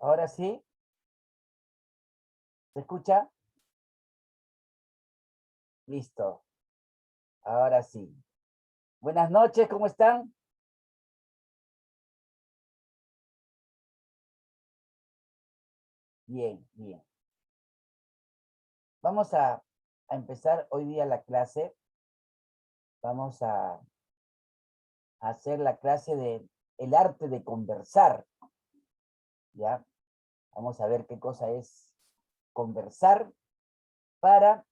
Ahora sí, ¿se escucha? Listo, ahora sí. Buenas noches, ¿cómo están? Bien, bien. Vamos a empezar hoy día la clase. Vamos a hacer la clase de el arte de conversar, ¿ya? Vamos a ver qué cosa es conversar para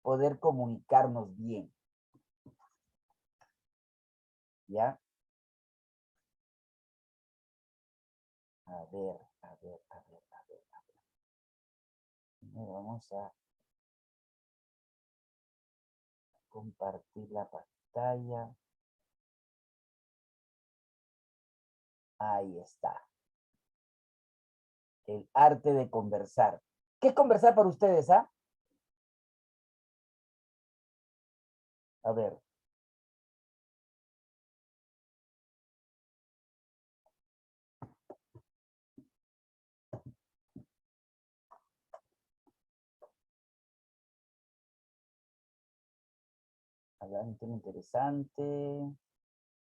poder comunicarnos bien, ¿ya? A ver, a ver, a ver, a ver, a ver. Primero vamos a compartir la pantalla. Ahí está. El arte de conversar. ¿Qué es conversar para ustedes, ah? A ver, hablar de un tema interesante,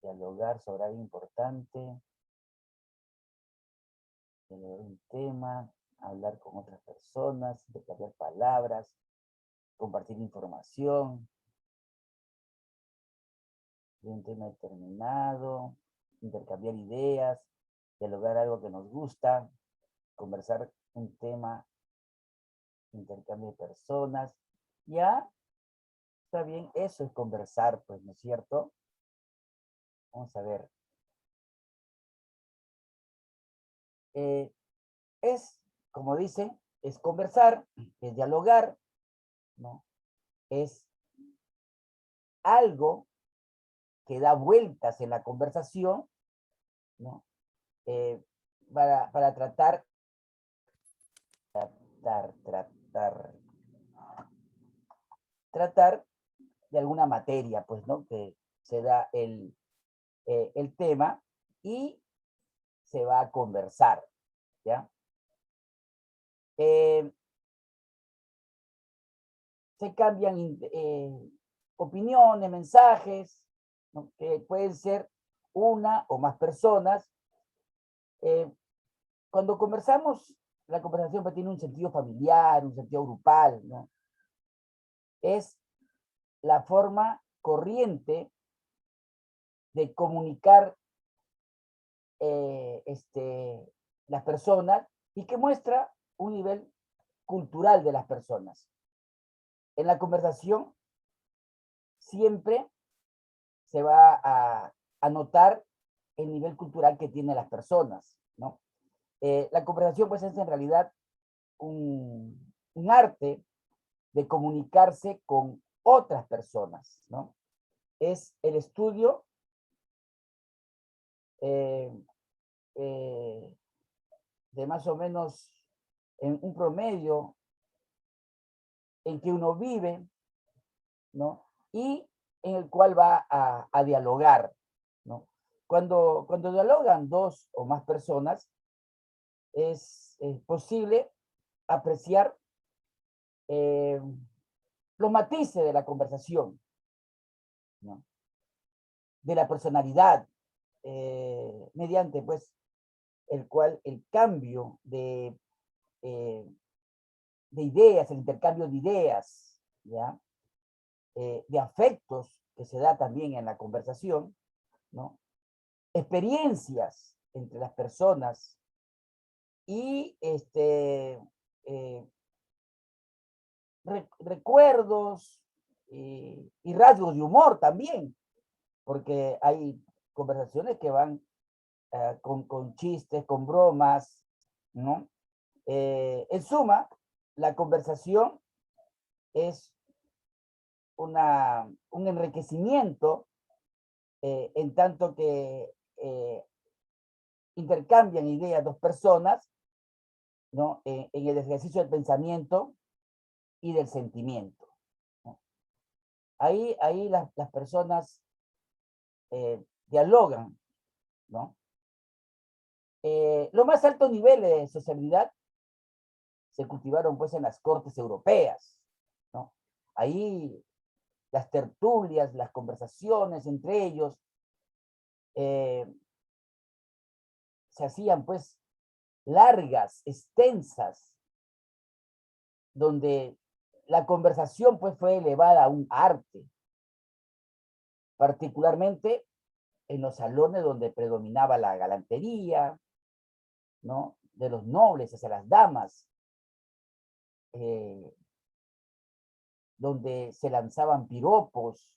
dialogar sobre algo importante, dialogar un tema, hablar con otras personas, intercambiar palabras, compartir información de un tema determinado, intercambiar ideas, dialogar algo que nos gusta, conversar un tema, intercambio de personas. Ya, está bien, eso es conversar, pues, ¿no es cierto? Vamos a ver. Eh, es, como dice, es conversar, es dialogar, ¿no? Es algo que da vueltas en la conversación, ¿no? Eh, para tratar, tratar de alguna materia, pues, ¿no? Que se da el tema y se va a conversar, ¿ya? Eh, se cambian opiniones, mensajes, ¿no? Que pueden ser una o más personas. Eh, Cuando conversamos, la conversación pues, tiene un sentido familiar, un sentido grupal, ¿no? Es la forma corriente de comunicar las personas y que muestra un nivel cultural de las personas. En la conversación siempre se va a notar el nivel cultural que tienen las personas, ¿no? La conversación pues es en realidad un arte de comunicarse con otras personas, ¿no? Es el estudio eh, eh, de más o menos en un promedio en que uno vive, ¿no? Y en el cual va a dialogar, ¿no? Cuando dialogan dos o más personas, es posible apreciar eh, los matices de la conversación, ¿no? De la personalidad, mediante pues el cual el cambio eh, de ideas, el intercambio de ideas, ¿ya? De afectos que se da también en la conversación, ¿no? Experiencias entre las personas y eh, recuerdos y rasgos de humor también, porque hay conversaciones que van con chistes, con bromas, ¿no? En suma, la conversación es un enriquecimiento en tanto que intercambian ideas dos personas, ¿no? En el ejercicio del pensamiento y del sentimiento, ¿no? Ahí las personas dialogan, ¿no? Los más altos niveles de sociabilidad se cultivaron pues en las cortes europeas, ¿no? Ahí las tertulias, las conversaciones entre ellos se hacían pues largas, extensas, donde la conversación pues fue elevada a un arte, particularmente en los salones donde predominaba la galantería, ¿no? De los nobles hacia las damas, eh, donde se lanzaban piropos,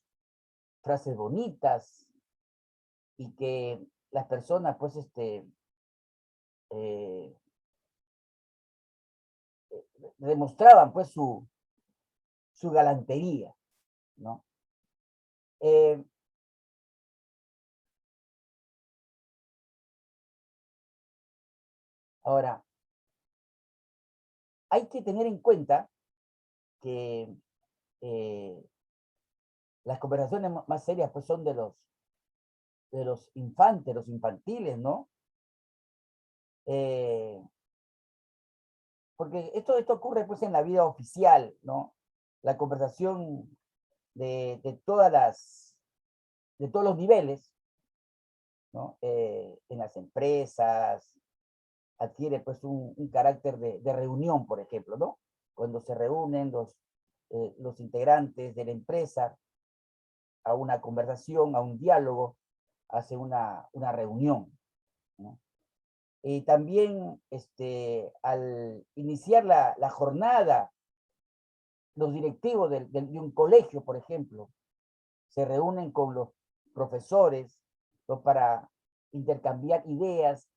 frases bonitas, y que las personas pues eh, demostraban pues su galantería, ¿no? Eh, Ahora, hay que tener en cuenta que eh, las conversaciones más serias pues son de los infantes, los infantiles, ¿no? Eh, Porque esto ocurre pues en la vida oficial, ¿no? La conversación de todas de todos los niveles, ¿no? En las empresas, adquiere pues un carácter de reunión, por ejemplo, ¿no? Cuando se reúnen los integrantes de la empresa a una conversación, a un diálogo, hace una reunión, ¿no? Y también al iniciar la jornada, los directivos de un colegio, por ejemplo, se reúnen con los profesores, ¿no? Para intercambiar ideas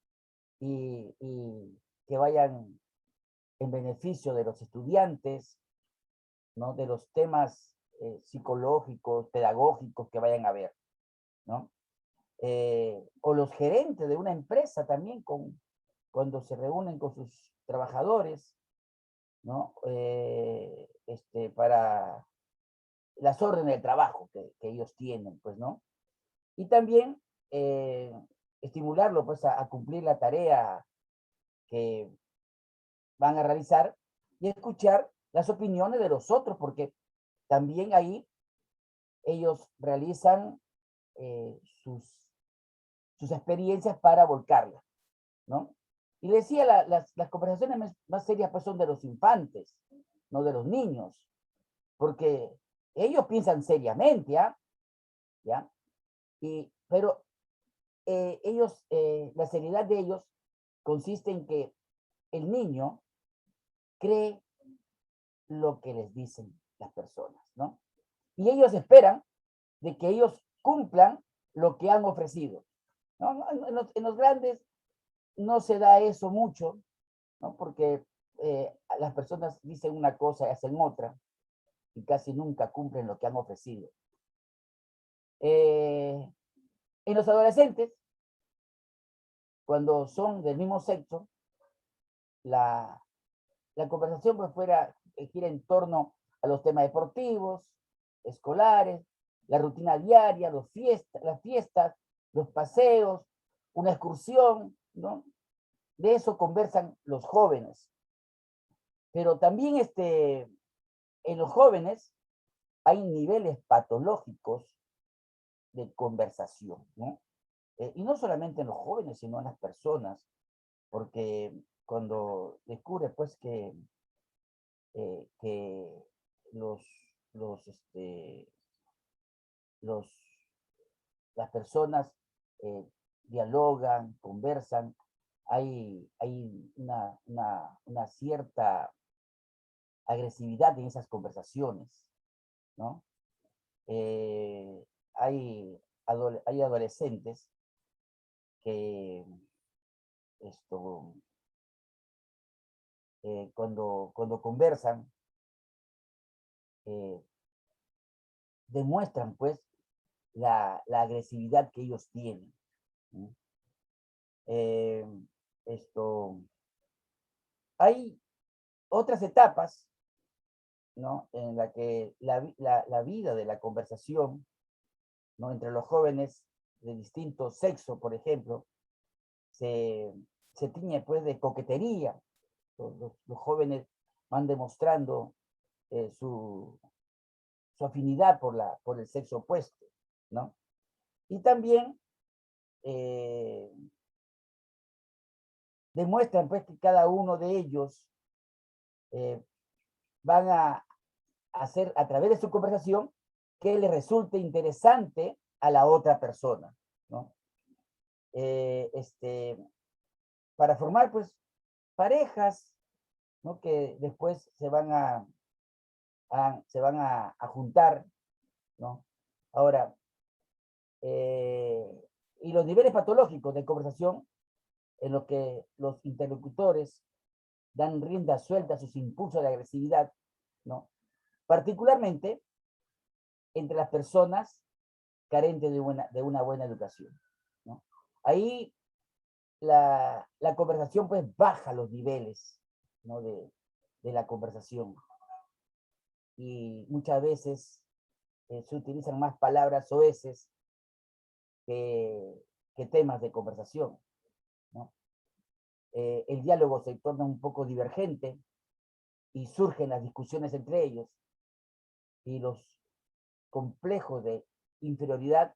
y que vayan en beneficio de los estudiantes, ¿no? De los temas psicológicos, pedagógicos que vayan a haber, ¿no? O los gerentes de una empresa también, cuando se reúnen con sus trabajadores, ¿no? Para las órdenes de trabajo que ellos tienen, pues, ¿no? Y también eh, estimularlo, pues, a cumplir la tarea que van a realizar y escuchar las opiniones de los otros, porque también ahí ellos realizan eh, sus, sus experiencias para volcarlas, ¿no? Y decía, las conversaciones más serias pues son de los infantes, no de los niños, porque ellos piensan seriamente, ¿ah? ¿Ya? Pero la seriedad de ellos consiste en que el niño cree lo que les dicen las personas, ¿no? Y ellos esperan de que ellos cumplan lo que han ofrecido, ¿no? En los grandes no se da eso mucho, ¿no? Porque las personas dicen una cosa y hacen otra, y casi nunca cumplen lo que han ofrecido. En los adolescentes, cuando son del mismo sexo, la, la conversación pues gira en torno a los temas deportivos, escolares, la rutina diaria, las fiestas, los paseos, una excursión, ¿no? De eso conversan los jóvenes. Pero también en los jóvenes hay niveles patológicos de conversación, ¿no? Y no solamente en los jóvenes, sino en las personas, porque cuando descubre pues que los, los, los, las personas eh, dialogan, conversan, hay una cierta agresividad en esas conversaciones, ¿no? Hay adolescentes que esto, cuando conversan, eh, demuestran pues la agresividad que ellos tienen, ¿no? Eh, esto, hay otras etapas, ¿no? En la que la vida de la conversación, ¿no? Entre los jóvenes de distinto sexo, por ejemplo, se, se tiñe pues de coquetería. Los jóvenes van demostrando su afinidad por el sexo opuesto, ¿no? Y también demuestran pues que cada uno de ellos van a hacer a través de su conversación que le resulte interesante a la otra persona, ¿no? Para formar pues parejas, ¿no? Que después se van a juntar, ¿no? Ahora, y los niveles patológicos de conversación en los que los interlocutores dan rienda suelta a sus impulsos de agresividad, ¿no? Particularmente entre las personas carentes de una buena educación, ¿no? Ahí la conversación pues baja los niveles, ¿no? de la conversación, y muchas veces se utilizan más palabras soeces que temas de conversación, ¿no? El diálogo se torna un poco divergente y surgen las discusiones entre ellos, y los complejos de inferioridad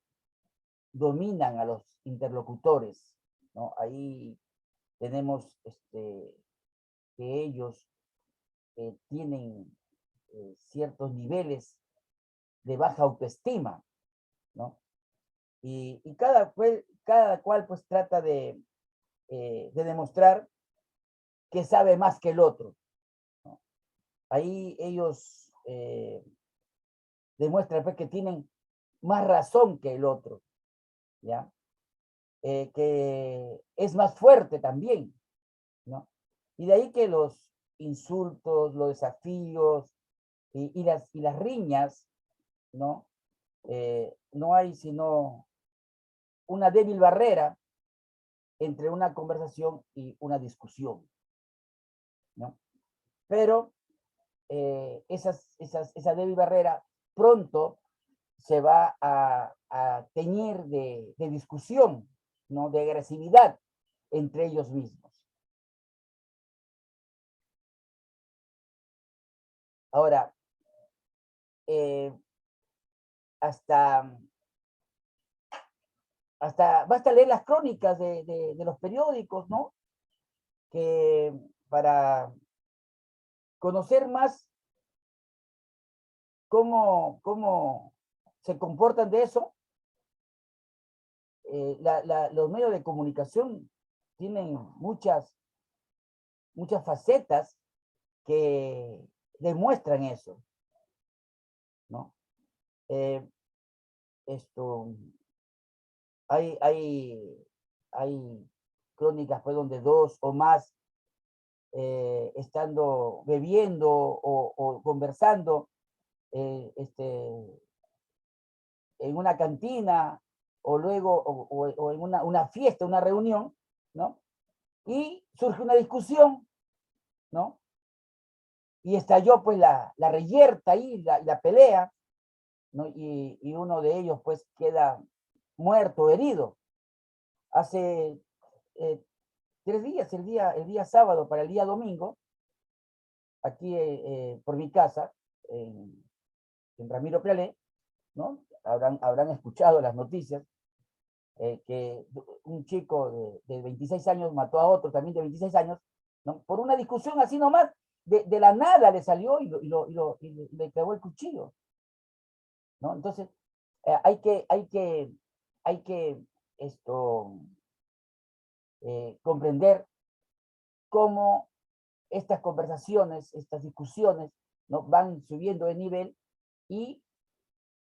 dominan a los interlocutores, ¿no? Ahí tenemos que ellos tienen ciertos niveles de baja autoestima, ¿no? Y cada cual pues trata de demostrar que sabe más que el otro, ¿no? Ahí ellos demuestran pues que tienen más razón que el otro, ¿ya? Que es más fuerte también, ¿no? Y de ahí que los insultos, los desafíos y las riñas, ¿no? No hay sino una débil barrera entre una conversación y una discusión, ¿no? Pero esa débil barrera pronto se va a teñir de discusión, ¿no? De agresividad entre ellos mismos. Ahora, hasta basta leer las crónicas de los periódicos, ¿no? Que para conocer más cómo se comportan de eso, los medios de comunicación tienen muchas facetas que demuestran eso, ¿no? Esto, hay crónicas pues donde dos o más estando bebiendo o conversando en una cantina o luego o en una fiesta, una reunión, ¿no? Y surge una discusión, ¿no? Y estalló pues la reyerta ahí, la pelea, ¿no? Y uno de ellos pues queda muerto, herido. Hace 3 días, el día sábado para el día domingo, aquí por mi casa, en Ramiro Pialé, ¿no? Habrán escuchado las noticias, que un chico de 26 años mató a otro también de 26 años, ¿no? Por una discusión así nomás, de la nada le salió y le clavó el cuchillo, ¿no? Entonces, hay que esto, comprender cómo estas conversaciones, estas discusiones, ¿no? Van subiendo de nivel y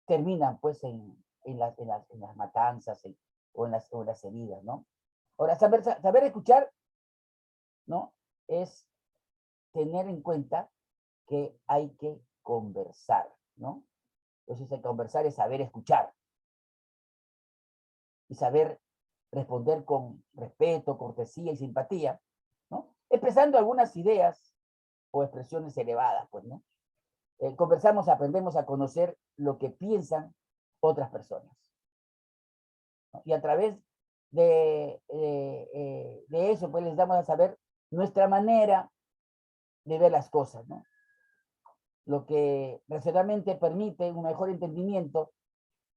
terminan pues en las matanzas o en las heridas, ¿no? Ahora, saber escuchar, ¿no? Es tener en cuenta que hay que conversar, ¿no? Entonces, el conversar es saber escuchar y saber responder con respeto, cortesía y simpatía, ¿no? Expresando algunas ideas o expresiones elevadas, pues, ¿no? Conversamos, aprendemos a conocer lo que piensan otras personas, ¿no? Y a través de eso, pues les damos a saber nuestra manera de ver las cosas, ¿no? Lo que racionalmente permite un mejor entendimiento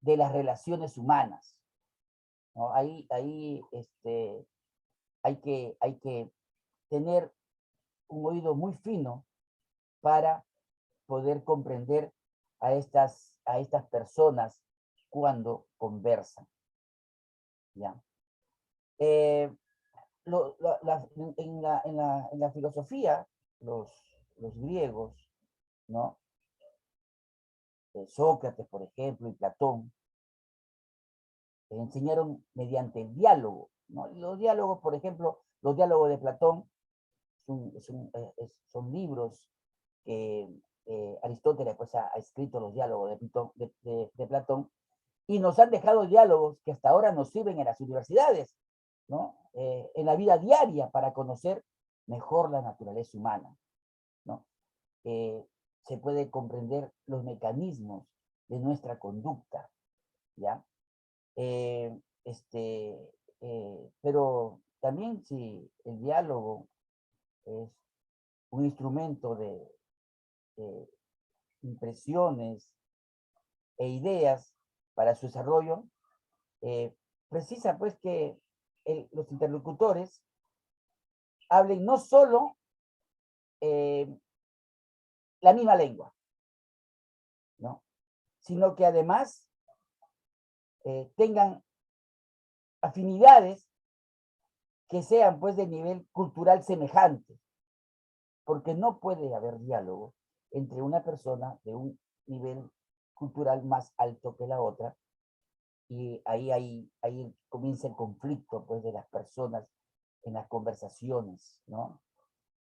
de las relaciones humanas, ¿no? Ahí hay que tener un oído muy fino para poder comprender a estas personas cuando conversan, ¿ya? Eh, en la filosofía, los griegos, ¿no? Sócrates, por ejemplo, y Platón, enseñaron mediante el diálogo, ¿no? Los diálogos, por ejemplo, los diálogos de Platón son libros que Aristóteles pues, ha escrito los diálogos de Platón, y nos han dejado diálogos que hasta ahora nos sirven en las universidades, ¿no? En la vida diaria para conocer mejor la naturaleza humana, ¿no? Se puede comprender los mecanismos de nuestra conducta, ¿ya? Pero también si el diálogo es un instrumento de impresiones e ideas para su desarrollo, precisa pues que los interlocutores hablen no solo la misma lengua, ¿no? Sino que además tengan afinidades que sean pues de nivel cultural semejante, porque no puede haber diálogo entre una persona de un nivel cultural más alto que la otra, y ahí comienza el conflicto pues de las personas en las conversaciones, ¿no?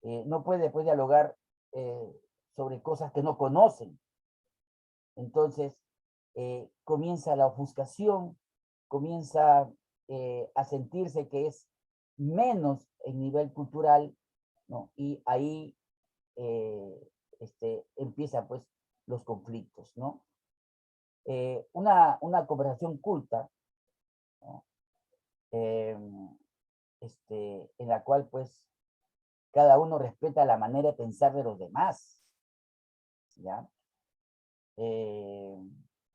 No puede pues dialogar sobre cosas que no conocen. Entonces comienza la ofuscación, comienza a sentirse que es menos en nivel cultural, ¿no? Y ahí empiezan pues los conflictos, ¿no? Una conversación culta, ¿no? En la cual pues cada uno respeta la manera de pensar de los demás, ¿ya?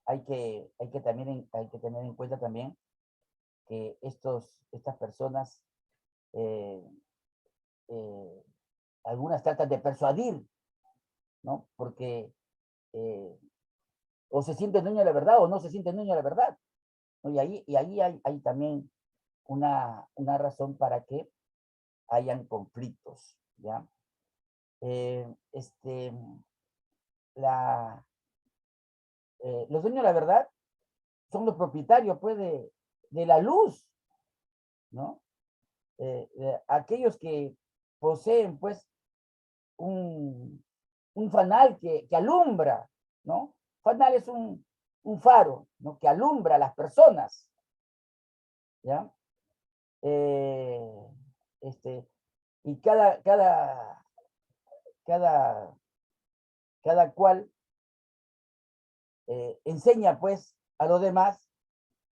Hay que tener en cuenta también que estas personas, eh, eh, algunas tratan de persuadir, ¿no? Porque o se sienten dueños de la verdad o no se sienten dueños de la verdad, ¿no? Y ahí hay también una razón para que hayan conflictos, ¿ya? Eh, este, los dueños de la verdad son los propietarios, pues, de la luz, ¿no? Aquellos que poseen, pues, un fanal que alumbra, ¿no? Fanal es un faro, ¿no? Que alumbra a las personas, ¿ya? Eh, este, y cada, cada cual enseña, pues, a los demás,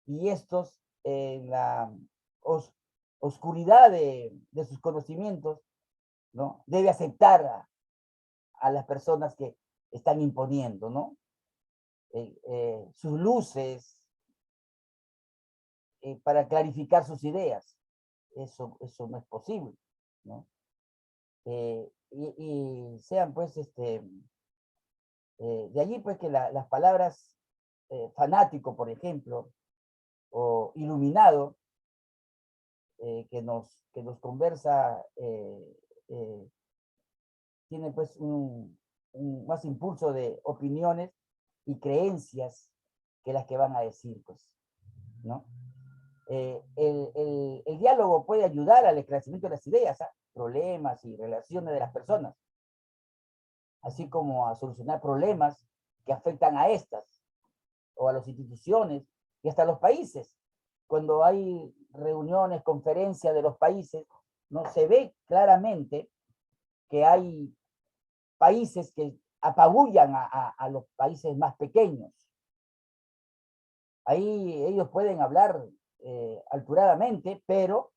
y estos en la os, oscuridad de sus conocimientos, ¿no? Debe aceptar a las personas que están imponiendo, ¿no? Sus luces para clarificar sus ideas. Eso no es posible, ¿no? Y sean pues, de allí pues que las palabras fanático, por ejemplo, o iluminado, que nos conversa, tiene pues más impulso de opiniones y creencias que las que van a decir, pues, ¿no? El diálogo puede ayudar al esclarecimiento de las ideas, ¿eh? Problemas y relaciones de las personas, así como a solucionar problemas que afectan a estas, o a las instituciones y hasta a los países. Cuando hay reuniones, conferencias de los países, no se ve claramente que hay países que apabullan a los países más pequeños. Ahí ellos pueden hablar alturadamente, pero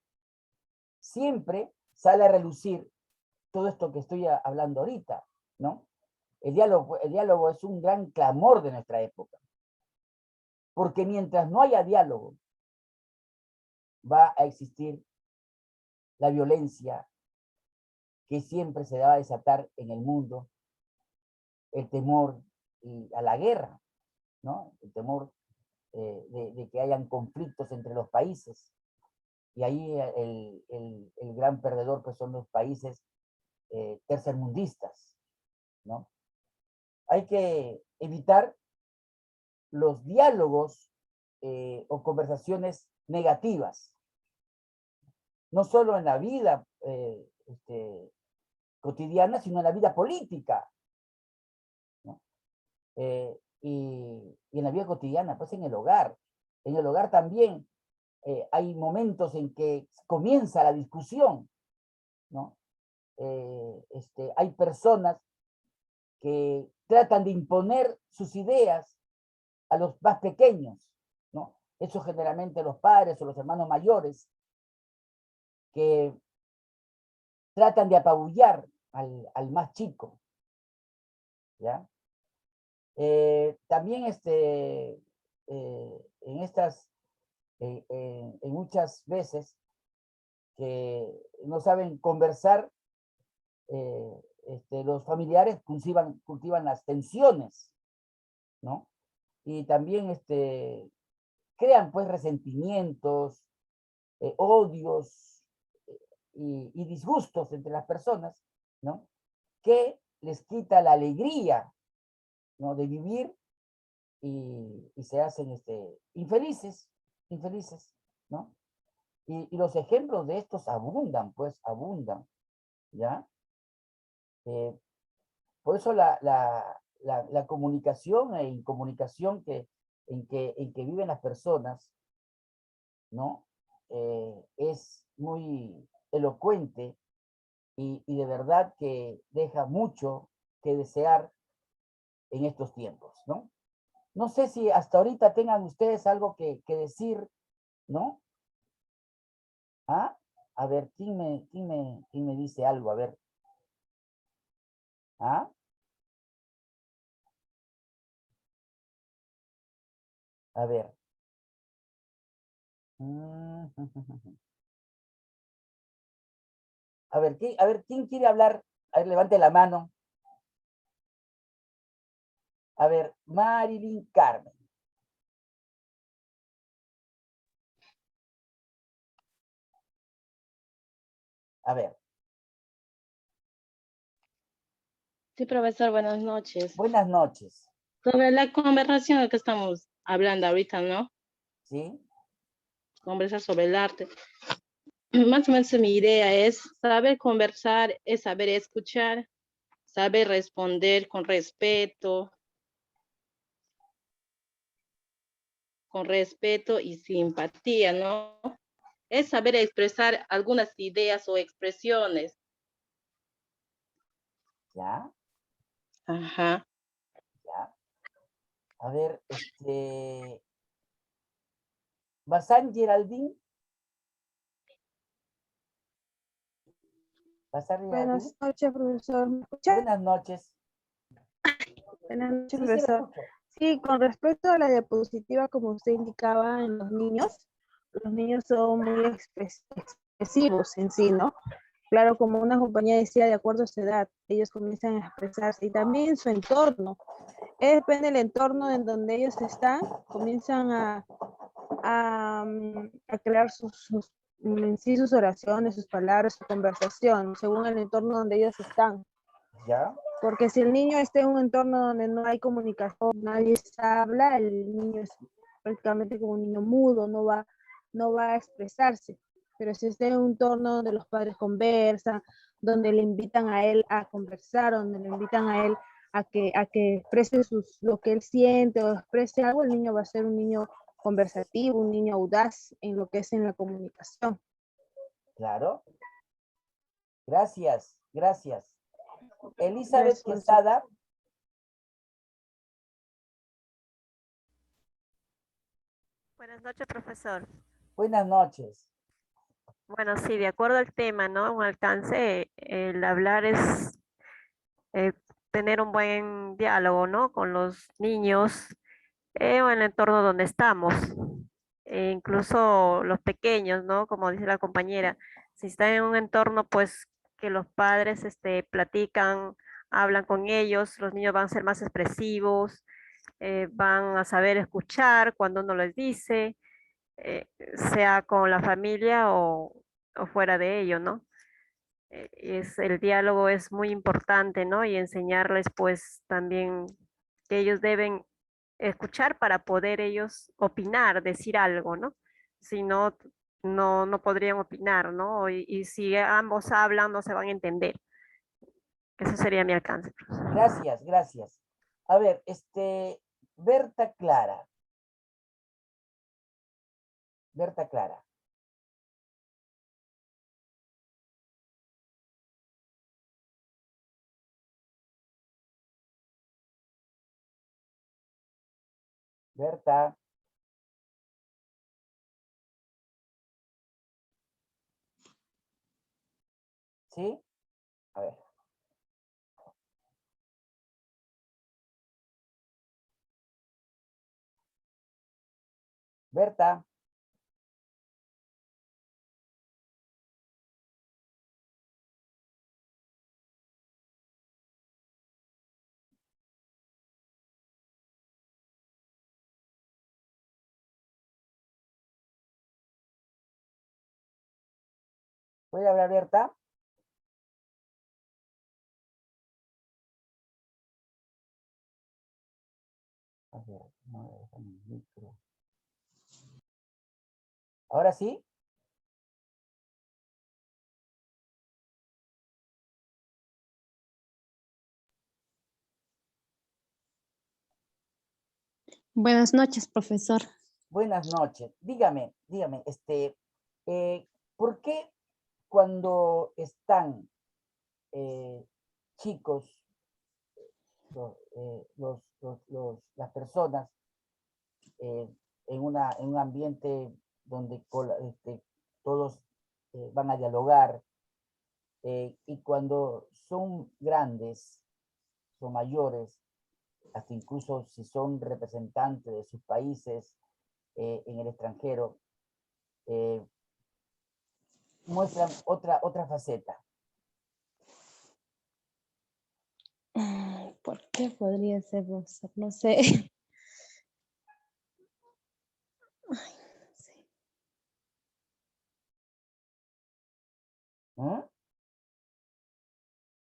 siempre sale a relucir todo esto que estoy hablando ahorita, ¿no? El diálogo es un gran clamor de nuestra época, porque mientras no haya diálogo, va a existir la violencia que siempre se va a desatar en el mundo, el temor a la guerra, ¿no? El temor de que hayan conflictos entre los países. Y ahí el gran perdedor pues son los países tercermundistas, ¿no? Hay que evitar los diálogos o conversaciones negativas, no solo en la vida cotidiana, sino en la vida política, ¿no? Y en la vida cotidiana, pues en el hogar. En el hogar también hay momentos en que comienza la discusión, ¿no? Hay personas que tratan de imponer sus ideas a los más pequeños, ¿no? Eso generalmente los padres o los hermanos mayores, que tratan de apabullar al más chico, ¿ya? También en estas, en muchas veces que no saben conversar, los familiares cultivan las tensiones, ¿no? Y también crean pues resentimientos, odios y disgustos entre las personas, ¿no? Que les quita la alegría, ¿no? De vivir y se hacen infelices, ¿no? Y los ejemplos de estos abundan, pues abundan, ¿ya? Por eso la comunicación e incomunicación en que viven las personas, ¿no? Es muy elocuente y de verdad que deja mucho que desear en estos tiempos, ¿no? No sé si hasta ahorita tengan ustedes algo que decir, ¿no? ¿Ah? A ver, ¿quién me dice algo? A ver. ¿Ah? A ver. A ver, ¿quién quiere hablar? A ver, levante la mano. A ver, Marilyn Carmen. A ver. Sí, profesor, buenas noches. Buenas noches. Sobre la conversación que estamos hablando ahorita, ¿no? ¿Sí? Conversar sobre el arte. Más o menos mi idea es saber conversar, es saber escuchar, saber responder con respeto y simpatía, ¿no? Es saber expresar algunas ideas o expresiones. ¿Ya? Ajá. ¿Ya? A ver, Bazán Geraldine. Bazán Geraldine. Buenas noches, profesor. ¿Me escucha? Buenas noches. Buenas noches, Sí, sí, la profesor. escucho. Sí, con respecto a la diapositiva, como usted indicaba en los niños son muy expresivos en sí, ¿no? Claro, como una compañía decía, de acuerdo a su edad, ellos comienzan a expresarse y también su entorno. Depende del entorno en donde ellos están, comienzan a crear en sí sus oraciones, sus palabras, su conversación, según el entorno donde ellos están. ¿Ya? Porque si el niño está en un entorno donde no hay comunicación, nadie habla, el niño es prácticamente como un niño mudo, no va a expresarse. Pero si está en un entorno donde los padres conversan, donde le invitan a él a conversar, donde le invitan a él a que exprese lo que él siente o exprese algo, el niño va a ser un niño conversativo, un niño audaz en lo que es en la comunicación. Claro. Gracias, gracias. Elizabeth Gracias, profesor. Quesada. Buenas noches, profesor. Buenas noches. Bueno, sí, de acuerdo al tema, ¿no? Un alcance, el hablar es eh, tener un buen diálogo, ¿no? Con los niños o en el entorno donde estamos. Incluso los pequeños, ¿no? Como dice la compañera, si están en un entorno, pues que los padres platican, hablan con ellos, los niños van a ser más expresivos, van a saber escuchar cuando uno les dice, sea con la familia o fuera de ello, ¿no? El diálogo es muy importante, ¿no? Y enseñarles pues también que ellos deben escuchar para poder ellos opinar, decir algo, ¿no? Si no, no podrían opinar, ¿no? Y si ambos hablan, no se van a entender. Ese sería mi alcance. Gracias, gracias. A ver, Berta Clara. Berta Clara. Berta. ¿Sí? A ver. Berta. ¿Puede hablar Berta? A ver, no, déjame el micro. ¿Ahora sí? Buenas noches, profesor. Buenas noches. Dígame, ¿por qué cuando están chicos, las personas eh, en un ambiente donde todos van a dialogar, y cuando son grandes, son mayores, hasta incluso si son representantes de sus países en el extranjero, eh, muestran otra faceta? ¿Por qué podría ser, profesor? No sé. Ay, no sé. ¿Mm?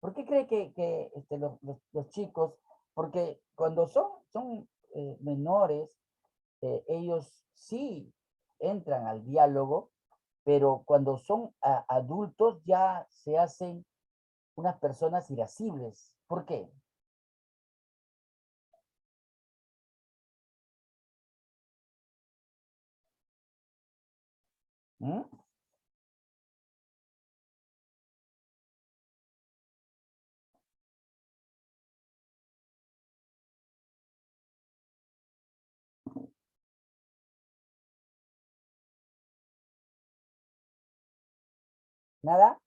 ¿Por qué cree que los chicos, porque cuando son menores, ellos sí entran al diálogo, pero cuando son adultos ya se hacen unas personas irascibles? ¿Por qué? ¿Mm? ¿Nada?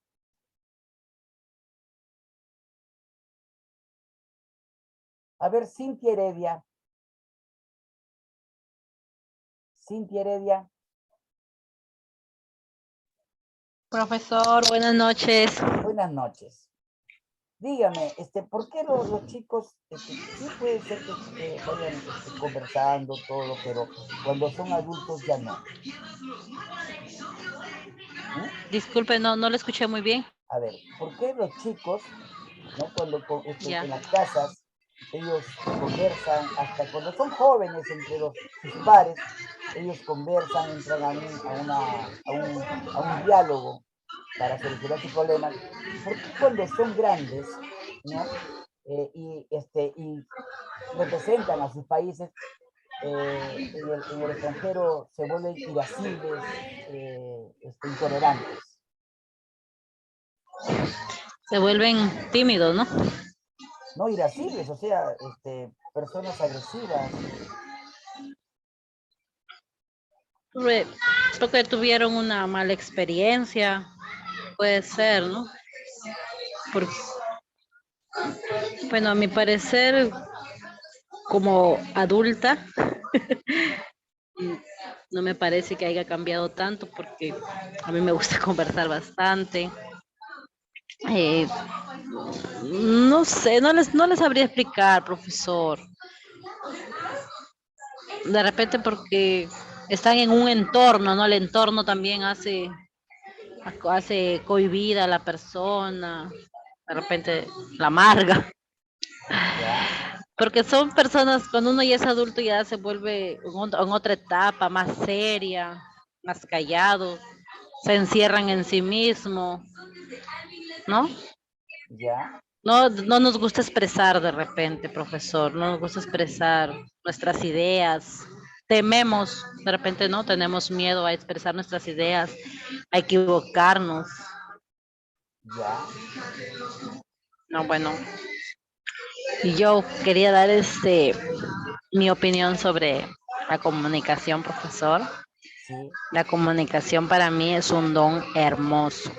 A ver, Cintia Heredia. Cintia Heredia. Profesor, buenas noches. Buenas noches. Dígame, ¿por qué los chicos, sí puede ser que vayan conversando todo, pero cuando son adultos ya no? ¿Mm? Disculpe, no lo escuché muy bien. A ver, ¿por qué los chicos, ¿no? Cuando Ya. en las casas, ellos conversan, hasta cuando son jóvenes entre sus pares, ellos conversan, entran a un diálogo para solucionar sus problemas? ¿Por qué cuando son grandes, ¿no? Y representan a sus países, en el extranjero se vuelven irascibles, intolerantes? Se vuelven tímidos, ¿no? No irascibles, o sea, personas agresivas. Porque tuvieron una mala experiencia, puede ser, ¿no? Porque, bueno, a mi parecer, como adulta, no me parece que haya cambiado tanto porque a mí me gusta conversar bastante. Eh, no sé, no les sabría explicar, profesor. De repente porque están en un entorno, ¿no? El entorno también hace cohibida a la persona, de repente la amarga. ¿Ya? Porque son personas, cuando uno ya es adulto ya se vuelve en otra etapa más seria, más callado, se encierran en sí mismo, ¿no? ¿Ya? No nos gusta expresar de repente, profesor, no nos gusta expresar nuestras ideas. Tememos, de repente no, tenemos miedo a expresar nuestras ideas, a equivocarnos. ¿Ya? No, bueno, y yo quería dar mi opinión sobre la comunicación, profesor. Sí. La comunicación para mí es un don hermoso.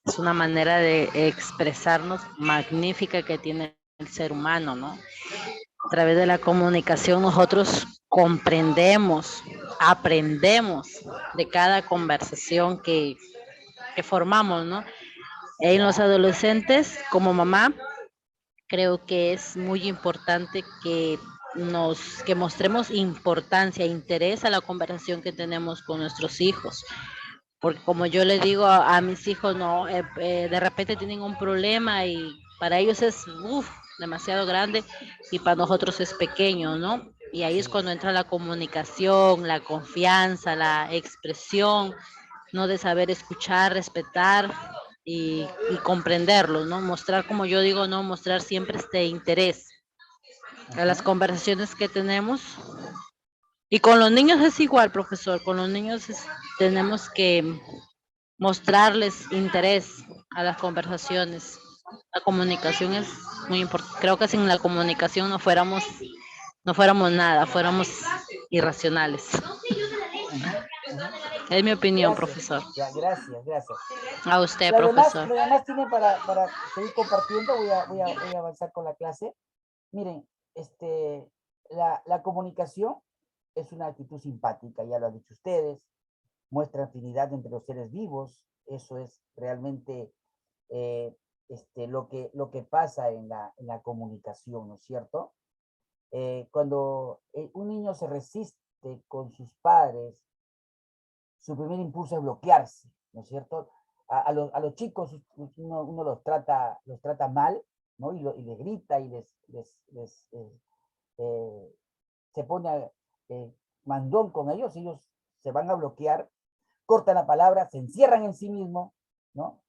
Es una manera de expresarnos magnífica que tiene el ser humano, ¿no? A través de la comunicación nosotros comprendemos, aprendemos de cada conversación que formamos, ¿no? En los ¿Ya? adolescentes, como mamá, creo que es muy importante que mostremos importancia, interés a la conversación que tenemos con nuestros hijos. Porque como yo le digo a mis hijos, no, de repente tienen un problema y para ellos es demasiado grande y para nosotros es pequeño, ¿no? Y ahí es Sí. cuando entra la comunicación, la confianza, la expresión, ¿no? De saber escuchar, respetar y comprenderlos, ¿no? Mostrar, como yo digo, ¿no? Mostrar siempre este interés a las Ujú. conversaciones que tenemos. Y con los niños es igual, profesor, con los niños tenemos que mostrarles interés a las conversaciones. La comunicación es muy importante. Creo que sin la comunicación no fuéramos nada, fuéramos irracionales. Ujú, ujú. Es mi opinión, Gracias. profesor. Ya, gracias, gracias. A usted, profesor. Lo demás tiene para seguir compartiendo. Voy a avanzar con la clase. Miren, la comunicación es una actitud simpática, ya lo han dicho ustedes, muestra afinidad entre los seres vivos, eso es realmente lo que pasa en la comunicación, ¿no es cierto? Cuando un niño se resiste con sus padres, su primer impulso es bloquearse, ¿no es cierto? A los chicos uno los trata mal, ¿no? Y les grita y eh, se pone mandón con ellos se van a bloquear, cortan la palabra, se encierran en sí mismos, ¿no?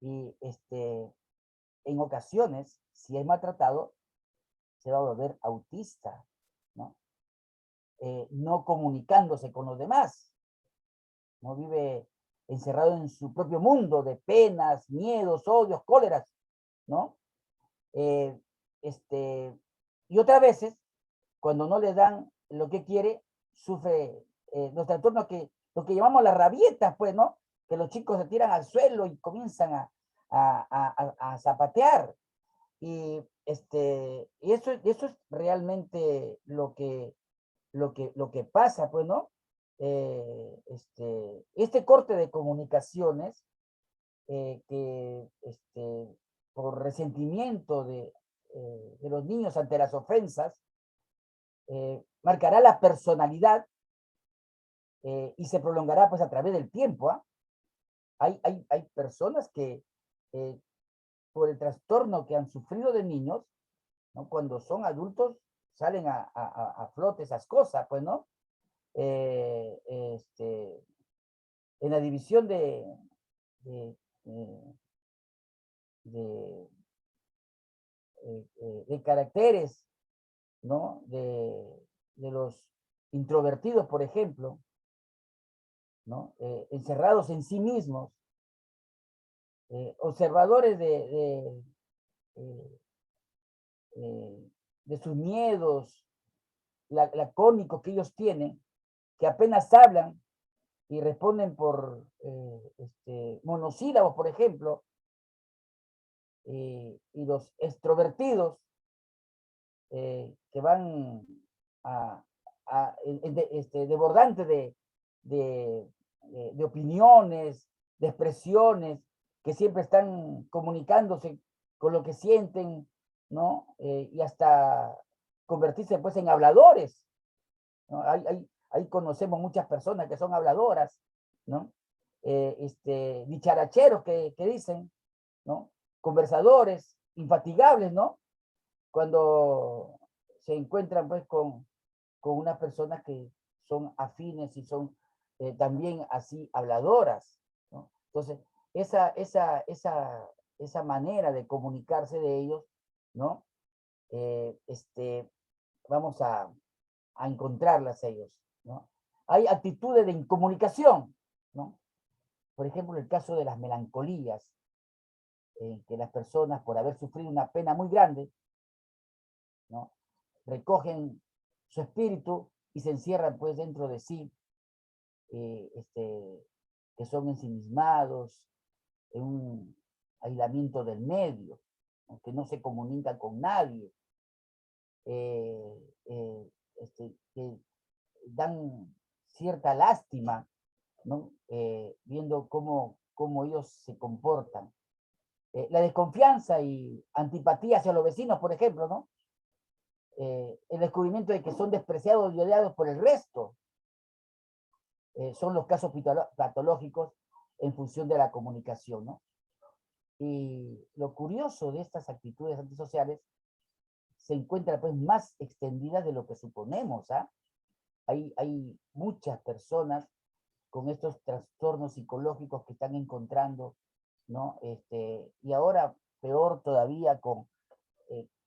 Y en ocasiones, si es maltratado, se va a volver autista, ¿no? No comunicándose con los demás, ¿no? Vive encerrado en su propio mundo de penas, miedos, odios, cóleras, ¿no? Eh, y otras veces, cuando no le dan lo que quiere, sufre los trastornos lo que llamamos las rabietas, pues, ¿no? Que los chicos se tiran al suelo y comienzan a zapatear. Y eso es realmente lo que pasa, pues, ¿no? Este corte de comunicaciones que por resentimiento de los niños ante las ofensas, marcará la personalidad y se prolongará pues a través del tiempo. ¿Ah? Hay personas que eh, por el trastorno que han sufrido de niños, ¿no? Cuando son adultos salen a flote esas cosas, pues, ¿no? Eh, este, en la división de, eh, de, de caracteres, ¿no? De los introvertidos, por ejemplo, ¿no? Encerrados en sí mismos, observadores eh, de sus miedos, lacónicos que ellos tienen, que apenas hablan, y responden por monosílabos, por ejemplo, y los extrovertidos que van desbordantes de opiniones, de expresiones, que siempre están comunicándose con lo que sienten, ¿no? Y hasta convertirse pues en habladores, ¿no? Ahí conocemos muchas personas que son habladoras, ¿no? Dicharacheros que dicen, ¿no? Conversadores, infatigables, ¿no? Cuando se encuentran pues con unas personas que son afines y son también así habladoras, ¿no? Entonces, esa manera de comunicarse de ellos, ¿no? Vamos a encontrarlas ellos, ¿no? Hay actitudes de incomunicación, ¿no? Por ejemplo, en el caso de las melancolías, que las personas, por haber sufrido una pena muy grande, ¿no? Recogen su espíritu y se encierran pues dentro de sí, que son ensimismados, en un aislamiento del medio, ¿no? Que no se comunican con nadie, que dan cierta lástima, ¿no? Viendo cómo ellos se comportan. La desconfianza y antipatía hacia los vecinos, por ejemplo, ¿no? El descubrimiento de que son despreciados y odiados por el resto, son los casos patológicos en función de la comunicación, ¿no? Y lo curioso de estas actitudes antisociales se encuentra pues más extendidas de lo que suponemos, ¿ah? Hay muchas personas con estos trastornos psicológicos que están encontrando, ¿no? Y ahora peor todavía con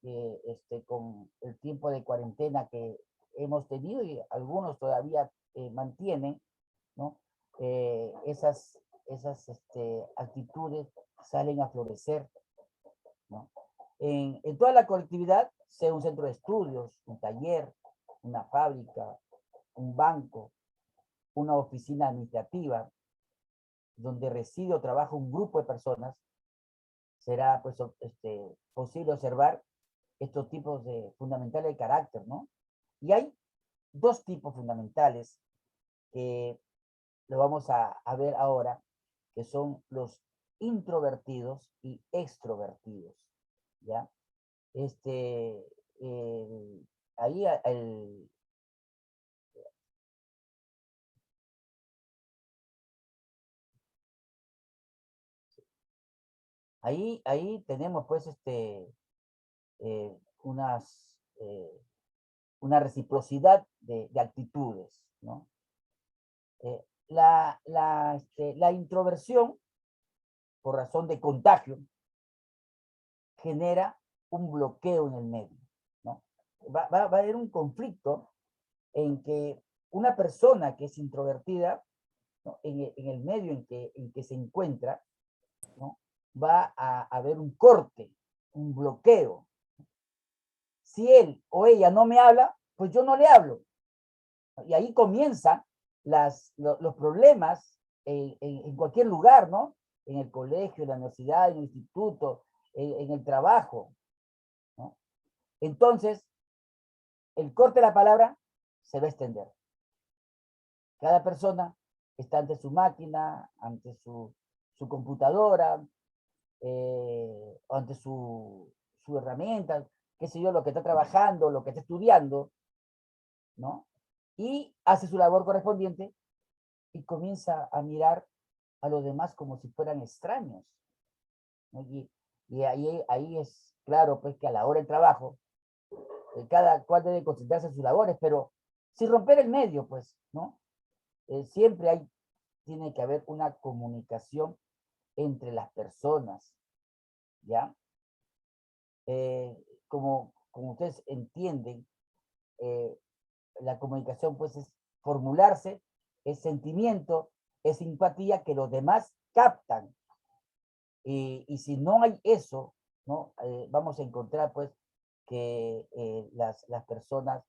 el tiempo de cuarentena que hemos tenido y algunos todavía mantienen, ¿no? Esas actitudes salen a florecer, ¿no? En toda la colectividad, sea un centro de estudios, un taller, una fábrica, un banco, una oficina administrativa, donde reside o trabaja un grupo de personas, será pues posible observar estos tipos fundamentales de carácter, ¿no? Y hay dos tipos fundamentales que lo vamos a ver ahora, que son los introvertidos y extrovertidos, ¿ya? Ahí ahí tenemos pues una reciprocidad de actitudes, ¿no? La introversión, por razón de contagio, genera un bloqueo en el medio, ¿no? Va a haber un conflicto en que una persona que es introvertida, ¿no? en el medio en que se encuentra, ¿no? Va a haber un corte, un bloqueo. Si él o ella no me habla, pues yo no le hablo. Y ahí comienzan los problemas en cualquier lugar, ¿no? En el colegio, en la universidad, en el instituto, en el trabajo, ¿no? Entonces, el corte de la palabra se va a extender. Cada persona está ante su máquina, ante su computadora, ante su herramienta, qué sé yo, lo que está trabajando, lo que está estudiando, ¿no? Y hace su labor correspondiente y comienza a mirar a los demás como si fueran extraños, ¿no? Y ahí es claro, pues, que a la hora del trabajo, cada cual debe concentrarse en sus labores, pero sin romper el medio, pues, ¿no? Siempre tiene que haber una comunicación entre las personas, ¿ya? Como ustedes entienden, la comunicación pues es formularse, es sentimiento, es simpatía que los demás captan. Y si no hay eso, ¿no? Vamos a encontrar pues que las personas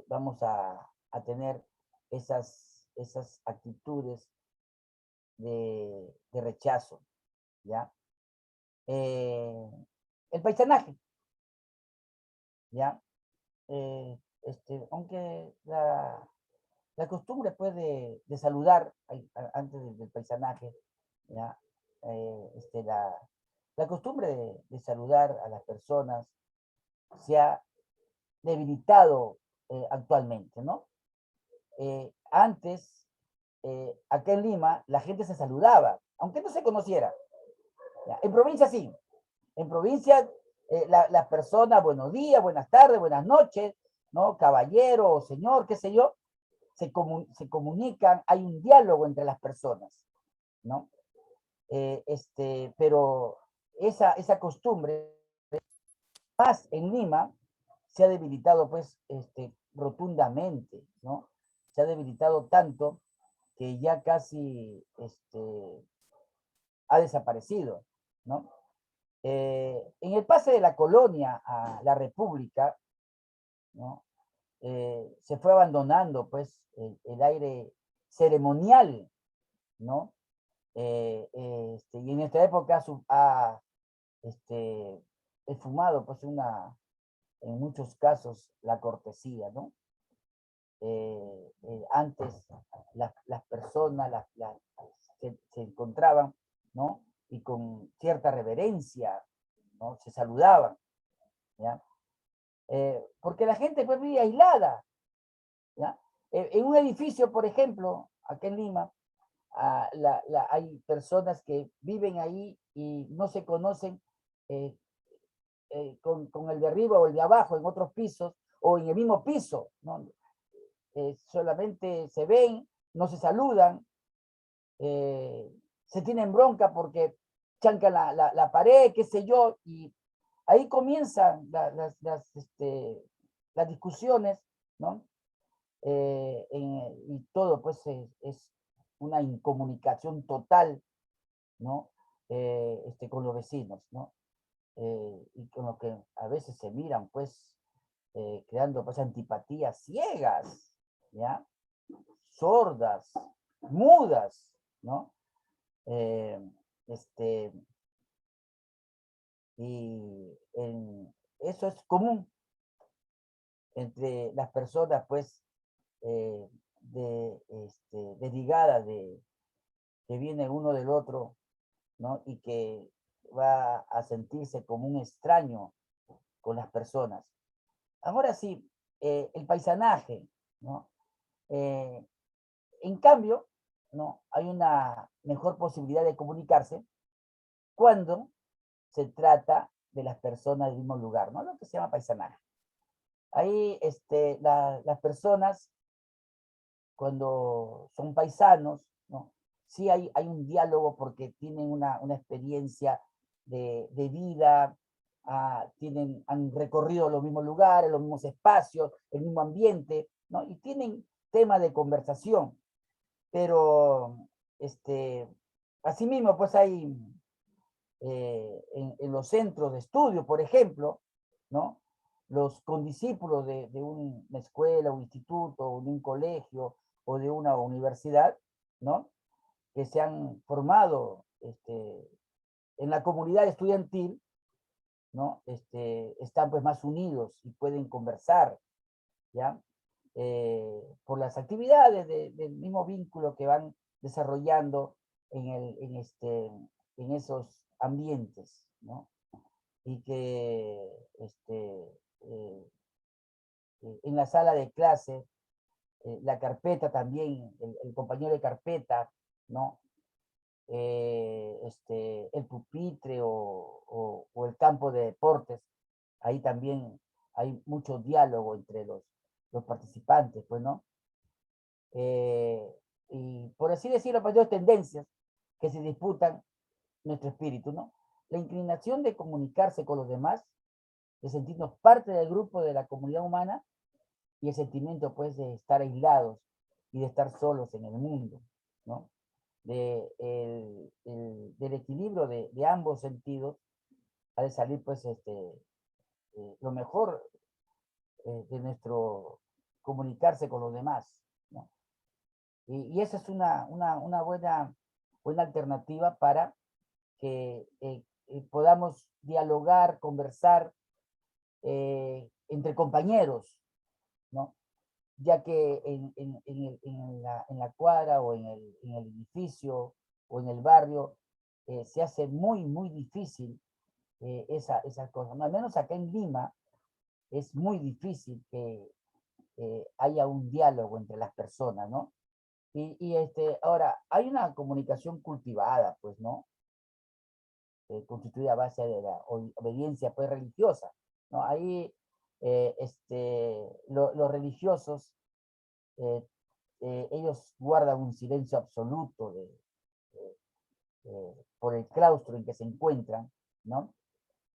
vamos a tener esas esas actitudes de rechazo, ¿ya? El paisanaje, ¿ya? Aunque la costumbre pues, de saludar antes del paisanaje, ¿ya? La costumbre de saludar a las personas se ha debilitado actualmente, ¿no? Antes, acá en Lima, la gente se saludaba, aunque no se conociera. ¿Ya? En provincia sí. En provincia, las personas, buenos días, buenas tardes, buenas noches, ¿no? Caballero o señor, qué sé yo, se comunican, hay un diálogo entre las personas, ¿no? Pero esa costumbre, más en Lima, se ha debilitado, pues, rotundamente, ¿no? Se ha debilitado tanto que ya casi ha desaparecido, ¿no? En el pase de la colonia a la república, ¿no? Se fue abandonando, pues, el aire ceremonial, ¿no? Y en esta época he fumado, pues, en muchos casos, la cortesía, ¿no? Antes las personas se encontraban, ¿no? Y con cierta reverencia, ¿no? Se saludaban, ¿ya? Porque la gente pues vive aislada, ¿ya? En un edificio, por ejemplo, acá en Lima, hay personas que viven ahí y no se conocen eh, con el de arriba o el de abajo en otros pisos o en el mismo piso, ¿no? Solamente se ven, no se saludan, se tienen bronca porque chancan la pared, qué sé yo, y ahí comienzan las discusiones, ¿no? Y todo pues es una incomunicación total, ¿no? Con los vecinos, ¿no? Y con lo que a veces se miran pues creando pues antipatías ciegas, ¿ya? Sordas, mudas, ¿no? Eh, este, y eso es común entre las personas, pues, desligadas que viene uno del otro, ¿no? Y que va a sentirse como un extraño con las personas. Ahora sí, el paisanaje, ¿no? En cambio, ¿no? Hay una mejor posibilidad de comunicarse cuando se trata de las personas del mismo lugar, ¿no? Lo que se llama paisanaje. Ahí las personas, cuando son paisanos, ¿no? Sí hay un diálogo porque tienen una experiencia de vida, han recorrido los mismos lugares, los mismos espacios, el mismo ambiente, ¿no? Y tienen tema de conversación. Pero, asimismo, pues hay en los centros de estudio, por ejemplo, ¿no? Los condiscípulos de una escuela, un instituto, o de un colegio o de una universidad, ¿no? Que se han formado en la comunidad estudiantil, ¿no? Están pues más unidos y pueden conversar, ¿ya? Por las actividades del mismo vínculo que van desarrollando en esos ambientes, ¿no? Y que en la sala de clase, la carpeta también, el compañero de carpeta, ¿no? El pupitre o el campo de deportes, ahí también hay mucho diálogo entre los participantes, pues, ¿no? Y por así decirlo, pues dos tendencias que se disputan nuestro espíritu, ¿no? La inclinación de comunicarse con los demás, de sentirnos parte del grupo de la comunidad humana y el sentimiento, pues, de estar aislados y de estar solos en el mundo, ¿no? Del equilibrio de ambos sentidos ha de salir, pues, lo mejor de nuestro comunicarse con los demás, ¿no? Y esa es una buena alternativa para que podamos dialogar, conversar entre compañeros, ¿no? Ya que en la cuadra o en el edificio o en el barrio se hace muy, muy difícil esa cosa, ¿no? Al menos acá en Lima es muy difícil que haya un diálogo entre las personas, ¿no? Y ahora, hay una comunicación cultivada, pues, ¿no? Constituida a base de la obediencia, pues, religiosa, ¿no? Ahí, los religiosos, ellos guardan un silencio absoluto por el claustro en que se encuentran, ¿no?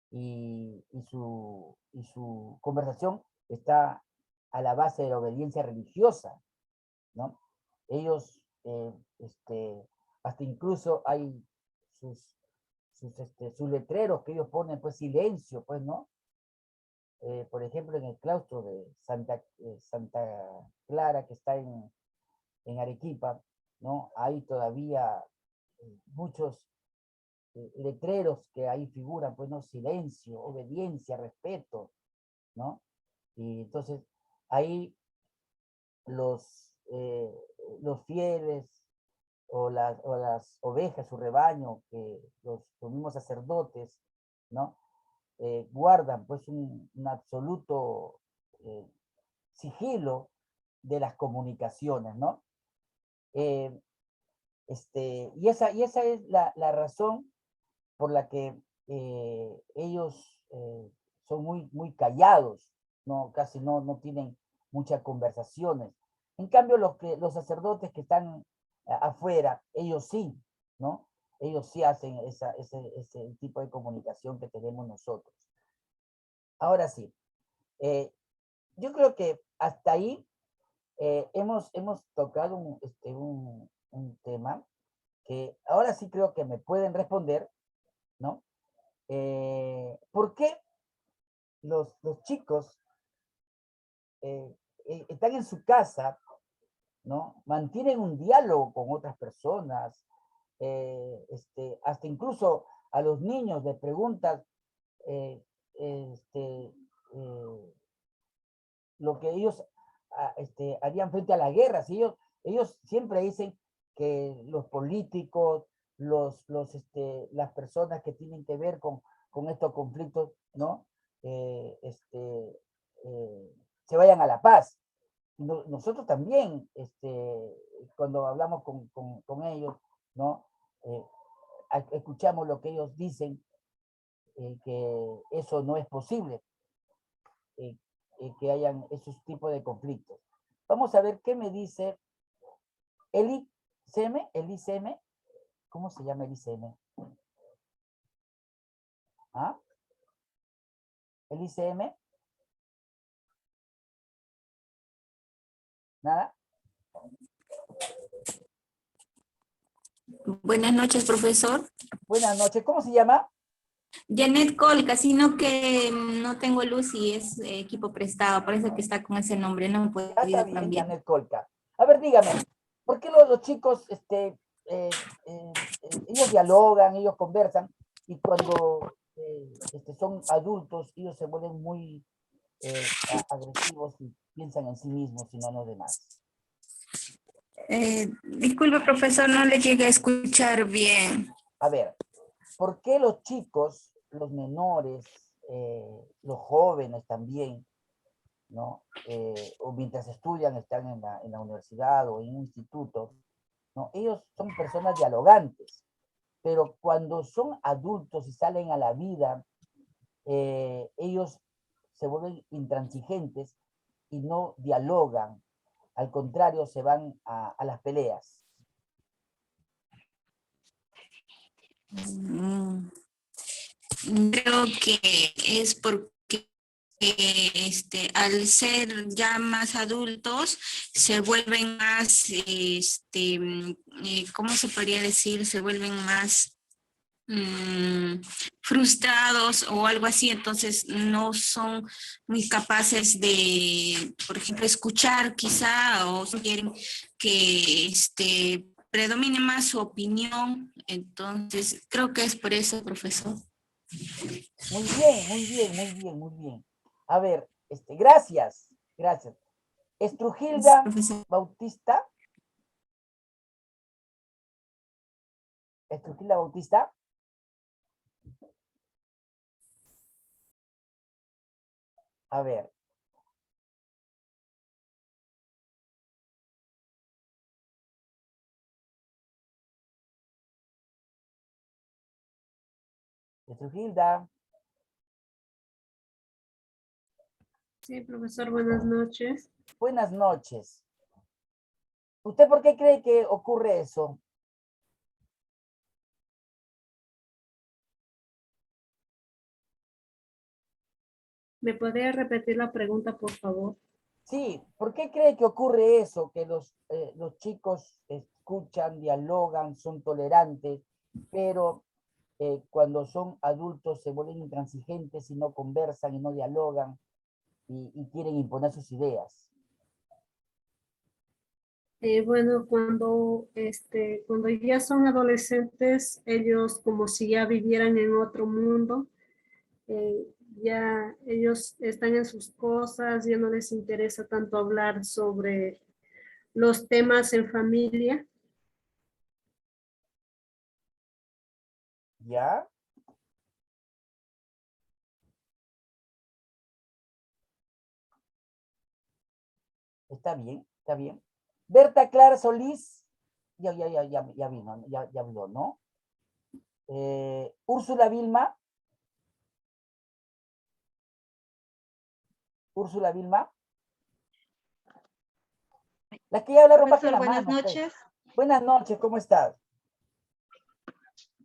Y su conversación está a la base de la obediencia religiosa, ¿no? Ellos, hasta incluso hay sus letreros que ellos ponen, pues, silencio, pues, ¿no? Por ejemplo, en el claustro de Santa Clara, que está en Arequipa, ¿no? Hay todavía muchos letreros que ahí figuran, pues, ¿no? Silencio, obediencia, respeto, ¿no? Y entonces, ahí los fieles o las ovejas, su rebaño, que los mismos sacerdotes, ¿no? Guardan, pues, un absoluto sigilo de las comunicaciones, ¿no? Y esa es la razón por la que ellos son muy, muy callados, ¿no? Casi no tienen muchas conversaciones. En cambio, los sacerdotes que están afuera, ellos sí, ¿no? Ellos sí hacen ese tipo de comunicación que tenemos nosotros. Ahora sí, yo creo que hasta ahí hemos tocado un tema que ahora sí creo que me pueden responder, ¿no? ¿Por qué los chicos están en su casa, ¿no? Mantienen un diálogo con otras personas, hasta incluso a los niños les preguntan lo que ellos harían frente a la guerra. Si ellos siempre dicen que los políticos, las personas que tienen que ver con estos conflictos, ¿no? Se vayan a la paz. Nosotros también, cuando hablamos con ellos, ¿no? Escuchamos lo que ellos dicen, que eso no es posible, que hayan esos tipos de conflictos. Vamos a ver qué me dice el ICM. ¿Cómo se llama el ICM? ¿Ah? ¿El ICM? ¿Nada? Buenas noches, profesor. Buenas noches. ¿Cómo se llama? Janet Colca, sino que no tengo luz y es equipo prestado, por eso que está con ese nombre, no he Ah, está podido bien, cambiar. Janet Colca. A ver, dígame, ¿por qué los chicos, ellos dialogan, ellos conversan, y cuando son adultos, ellos se vuelven muy agresivos y piensan en sí mismos y no en los demás? Disculpe, profesor, no le llegué a escuchar bien. A ver, ¿por qué los chicos, los menores, los jóvenes también, ¿no? O mientras estudian, están en la universidad o en un instituto, ¿no? Ellos son personas dialogantes, pero cuando son adultos y salen a la vida, ellos se vuelven intransigentes y no dialogan, al contrario, se van a las peleas. Creo que es porque al ser ya más adultos se vuelven más, ¿cómo se podría decir? Se vuelven más frustrados o algo así, entonces no son muy capaces de, por ejemplo, escuchar quizá, o quieren que predomine más su opinión. Entonces, creo que es por eso, profesor. Muy bien, muy bien, muy bien, muy bien. A ver, gracias, gracias. Estrujilda Profesor. Bautista. Estrujilda Bautista. A ver. Estrujilda. Sí, profesor, buenas noches. Buenas noches. ¿Usted por qué cree que ocurre eso? ¿Me podría repetir la pregunta, por favor? Sí, ¿por qué cree que ocurre eso? Que los chicos escuchan, dialogan, son tolerantes, pero cuando son adultos se vuelven intransigentes y no conversan y no dialogan y quieren imponer sus ideas. Bueno, cuando ya son adolescentes, ellos como si ya vivieran en otro mundo, ya ellos están en sus cosas, ya no les interesa tanto hablar sobre los temas en familia. ¿Ya? Está bien, está bien. Berta Clara Solís, ya vino, ya habló, ¿no? Úrsula Vilma. Úrsula Vilma. La que ya hablaron, bajen la Buenas mano, pues. noches. Buenas noches, ¿cómo estás?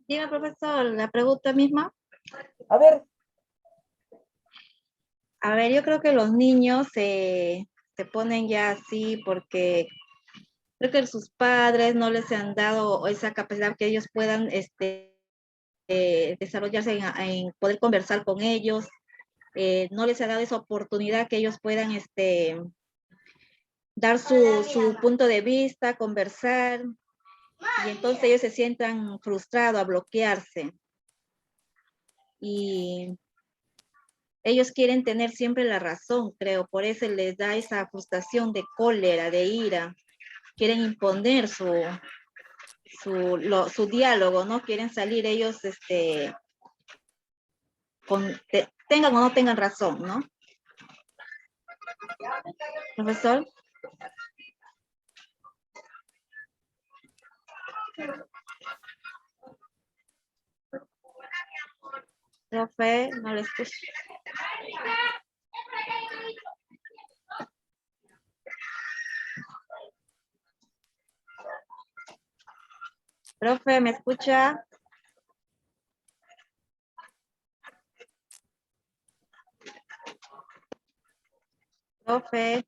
Diga, profesor, la pregunta misma. A ver. A ver, yo creo que los niños se ponen ya así porque creo que sus padres no les han dado esa capacidad que ellos puedan desarrollarse en poder conversar con ellos. No les ha dado esa oportunidad que ellos puedan dar su punto de vista, conversar, y entonces ellos se sientan frustrados a bloquearse. Y ellos quieren tener siempre la razón, creo, por eso les da esa frustración de cólera, de ira. Quieren imponer su diálogo, ¿no? Quieren salir ellos, tengan o no tengan razón, ¿no? Profesor. Profe, no le escucho. Profe, ¿me escucha? Profe.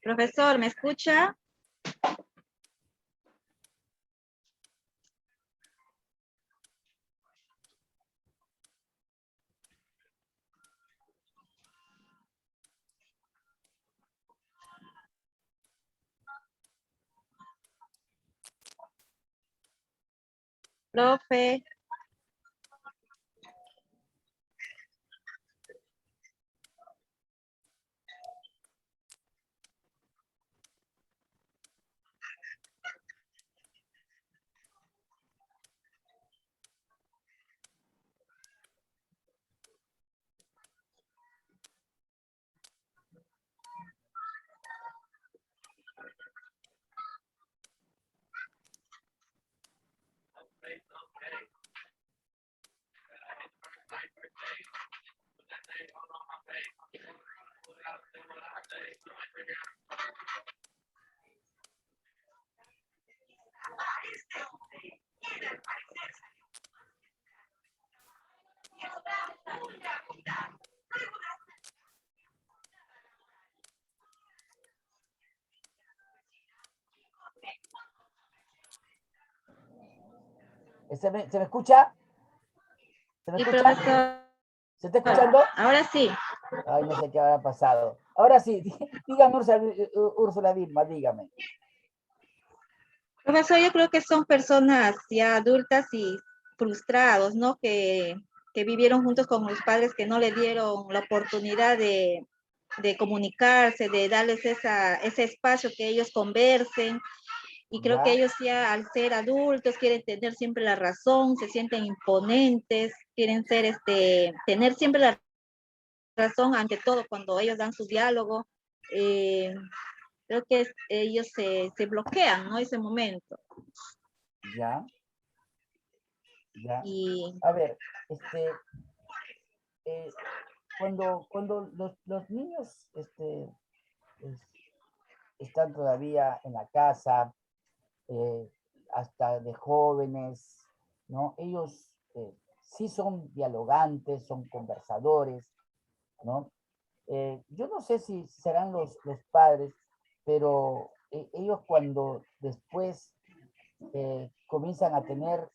Profesor, ¿me escucha? Profe. ¿Se me escucha? ¿Se me Sí, escucha? profesor. ¿Se está escuchando? Ahora sí. Ay, no sé qué habrá pasado. Ahora sí, dígame, Úrsula Vilma, dígame. Profesor, yo creo que son personas ya adultas y frustrados, ¿no? Que vivieron juntos con los padres que no le dieron la oportunidad de comunicarse, de darles ese espacio que ellos conversen. Y creo que ellos ya al ser adultos quieren tener siempre la razón, se sienten imponentes, quieren ser, tener siempre la razón ante todo cuando ellos dan su diálogo. Creo que ellos se bloquean, ¿no? Ese momento. Ya. Ya. Y A ver, cuando los niños están todavía en la casa, hasta de jóvenes, ¿no? Ellos sí son dialogantes, son conversadores, ¿no? Yo no sé si serán los padres, pero ellos cuando después comienzan a tener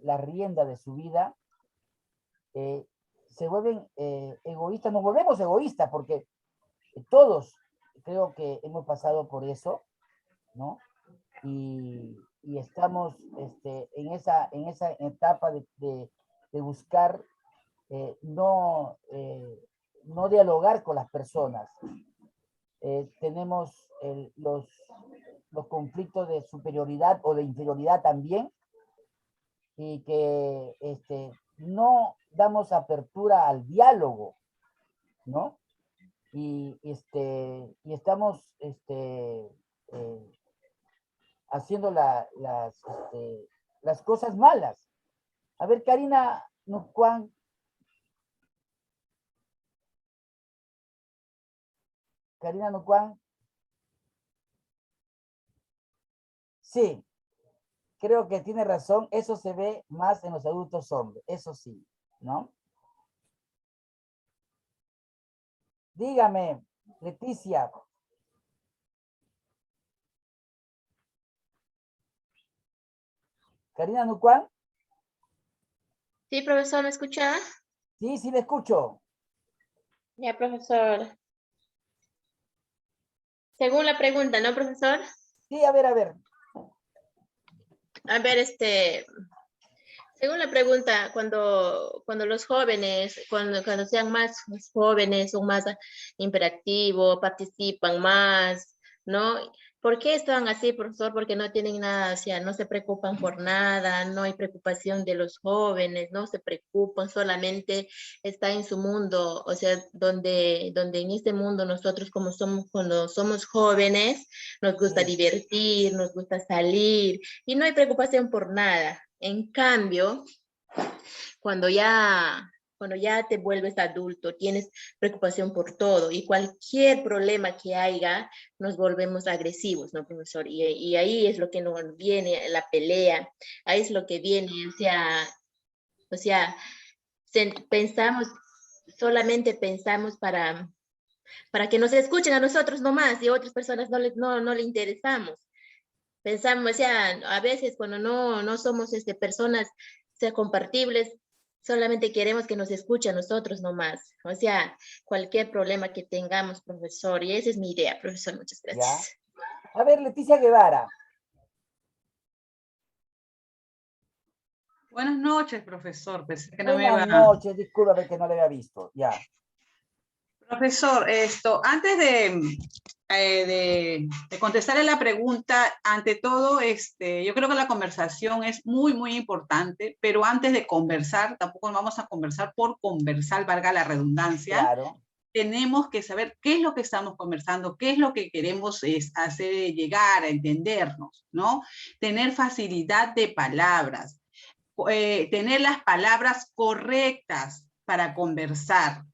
la rienda de su vida, se vuelven egoístas, nos volvemos egoístas, porque todos creo que hemos pasado por eso, ¿no? Y estamos en esa etapa de buscar no dialogar con las personas. Tenemos los conflictos de superioridad o de inferioridad también, y que no damos apertura al diálogo, ¿no? Y estamos haciendo las cosas malas. A ver, Karina Nucuán. Karina Nucuán. Sí, creo que tiene razón. Eso se ve más en los adultos hombres. Eso sí, ¿no? Dígame, Leticia. Karina Nucuán. Sí, profesor, ¿me escucha? Sí, sí, le escucho. Ya, profesor. Según la pregunta, ¿no, profesor? Sí, a ver, a ver. A ver, según la pregunta, cuando los jóvenes, cuando sean más jóvenes, son más interactivos, participan más, ¿no? ¿Por qué están así, profesor? Porque no tienen nada, o sea, no se preocupan por nada, no hay preocupación de los jóvenes, no se preocupan, solamente está en su mundo, o sea, donde en este mundo nosotros cuando somos jóvenes, nos gusta divertir, nos gusta salir, y no hay preocupación por nada. En cambio, cuando ya te vuelves adulto, tienes preocupación por todo y cualquier problema que haya, nos volvemos agresivos, ¿no, profesor? Y ahí es lo que nos viene la pelea, ahí es lo que viene, o sea, solamente pensamos para que nos escuchen a nosotros nomás y a otras personas no le interesamos. Pensamos, o sea, a veces cuando no somos personas compartibles, solamente queremos que nos escuchen a nosotros nomás. O sea, cualquier problema que tengamos, profesor. Y esa es mi idea, profesor. Muchas gracias. ¿Ya? A ver, Leticia Guevara. Buenas noches, profesor. Pensé que no me Buenas iba a... noches, discúlpame que no le había visto. Ya. Profesor, antes de contestarle la pregunta, ante todo, yo creo que la conversación es muy, muy importante, pero antes de conversar, tampoco vamos a conversar por conversar, valga la redundancia. Claro. Tenemos que saber qué es lo que estamos conversando, qué es lo que queremos hacer llegar a entendernos, ¿no? Tener facilidad de palabras, tener las palabras correctas para conversar.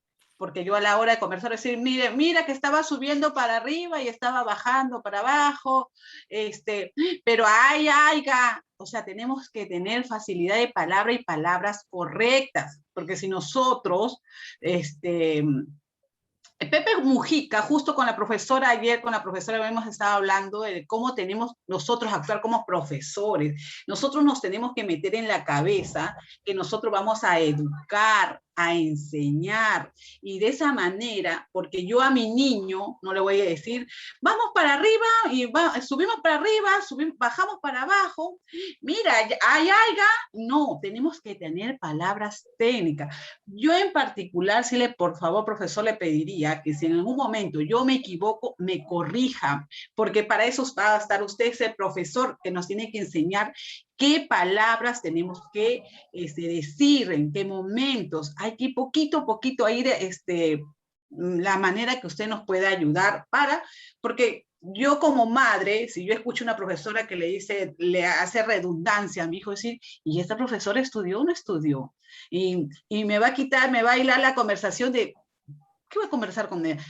Porque yo a la hora de conversar decir, mira que estaba subiendo para arriba y estaba bajando para abajo, pero o sea, tenemos que tener facilidad de palabra y palabras correctas, porque si nosotros, Pepe Mujica, justo con la profesora ayer, hemos estado hablando de cómo tenemos nosotros actuar como profesores. Nosotros nos tenemos que meter en la cabeza que nosotros vamos a educar a enseñar. Y de esa manera, porque yo a mi niño no le voy a decir, vamos para arriba y subimos para arriba, bajamos para abajo, mira, hay algo. No, tenemos que tener palabras técnicas. Yo en particular, por favor, profesor, le pediría que si en algún momento yo me equivoco, me corrija, porque para eso va a estar usted, ese profesor que nos tiene que enseñar qué palabras tenemos que decir, en qué momentos. Hay que poquito a poquito ir la manera que usted nos pueda ayudar porque yo como madre, si yo escucho una profesora que le hace redundancia a mi hijo, decir, ¿y esta profesora estudió o no estudió? Y me va a hilar la conversación de, ¿qué voy a conversar con ella?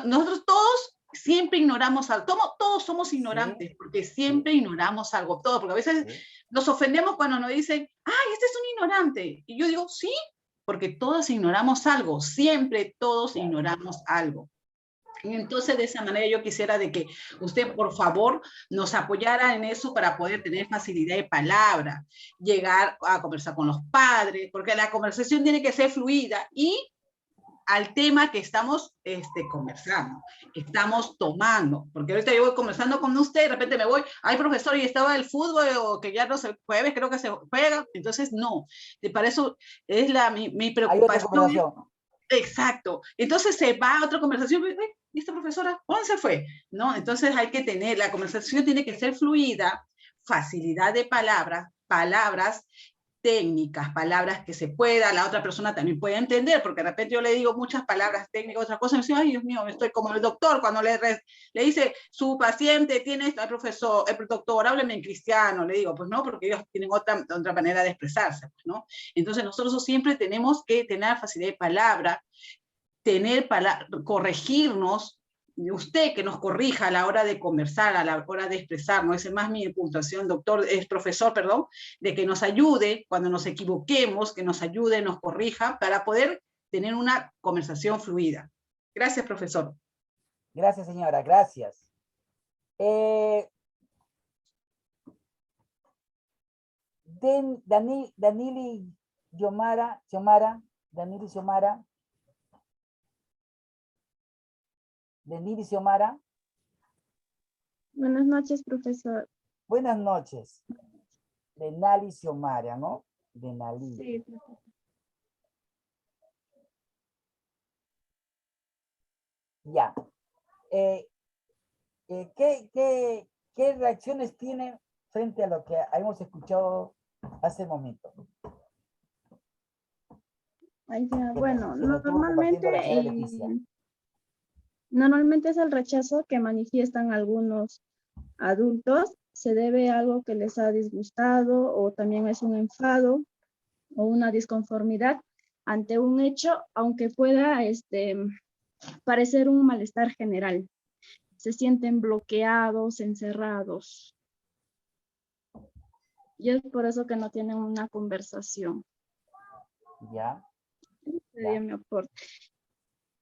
Nosotros todos siempre ignoramos algo, todos somos ignorantes, sí, porque siempre ignoramos algo, todo, porque a veces nos ofendemos cuando nos dicen, ¡ay, este es un ignorante! Y yo digo, sí, porque todos ignoramos algo, siempre todos ignoramos algo. Y entonces de esa manera yo quisiera de que usted por favor nos apoyara en eso para poder tener facilidad de palabra, llegar a conversar con los padres, porque la conversación tiene que ser fluida y al tema que estamos conversando, que estamos tomando, porque ahorita yo voy conversando con usted, de repente me voy, ay profesor, y estaba el fútbol, o que ya no se jueves, creo que se juega, entonces no, para eso es mi preocupación. Exacto, entonces se va a otra conversación, ¿y esta profesora dónde se fue? ¿No? Entonces hay que tener, la conversación tiene que ser fluida, facilidad de palabras técnicas, palabras que se pueda, la otra persona también puede entender, porque de repente yo le digo muchas palabras técnicas, otra cosa, y me dice, ay Dios mío, estoy como el doctor, cuando le dice, su paciente tiene esto, profesor, el doctor, hábleme en cristiano, le digo, pues no, porque ellos tienen otra manera de expresarse, pues, ¿no? Entonces nosotros siempre tenemos que tener facilidad de palabra, corregirnos, usted que nos corrija a la hora de conversar, a la hora de expresarnos, esa es más mi puntuación, profesor, perdón, de que nos ayude cuando nos equivoquemos, que nos ayude, nos corrija, para poder tener una conversación fluida. Gracias, profesor. Gracias, señora, gracias. Danili Xiomara. Denili Xiomara. Buenas noches, profesor. Buenas noches. Denali Xiomara, ¿no? Denali. Sí, profesor. Ya. ¿Qué reacciones tiene frente a lo que hemos escuchado hace un momento? Bueno, normalmente es el rechazo que manifiestan algunos adultos. Se debe a algo que les ha disgustado, o también es un enfado o una disconformidad ante un hecho, aunque pueda parecer un malestar general. Se sienten bloqueados, encerrados. Y es por eso que no tienen una conversación. Ya. Sería mi aporte.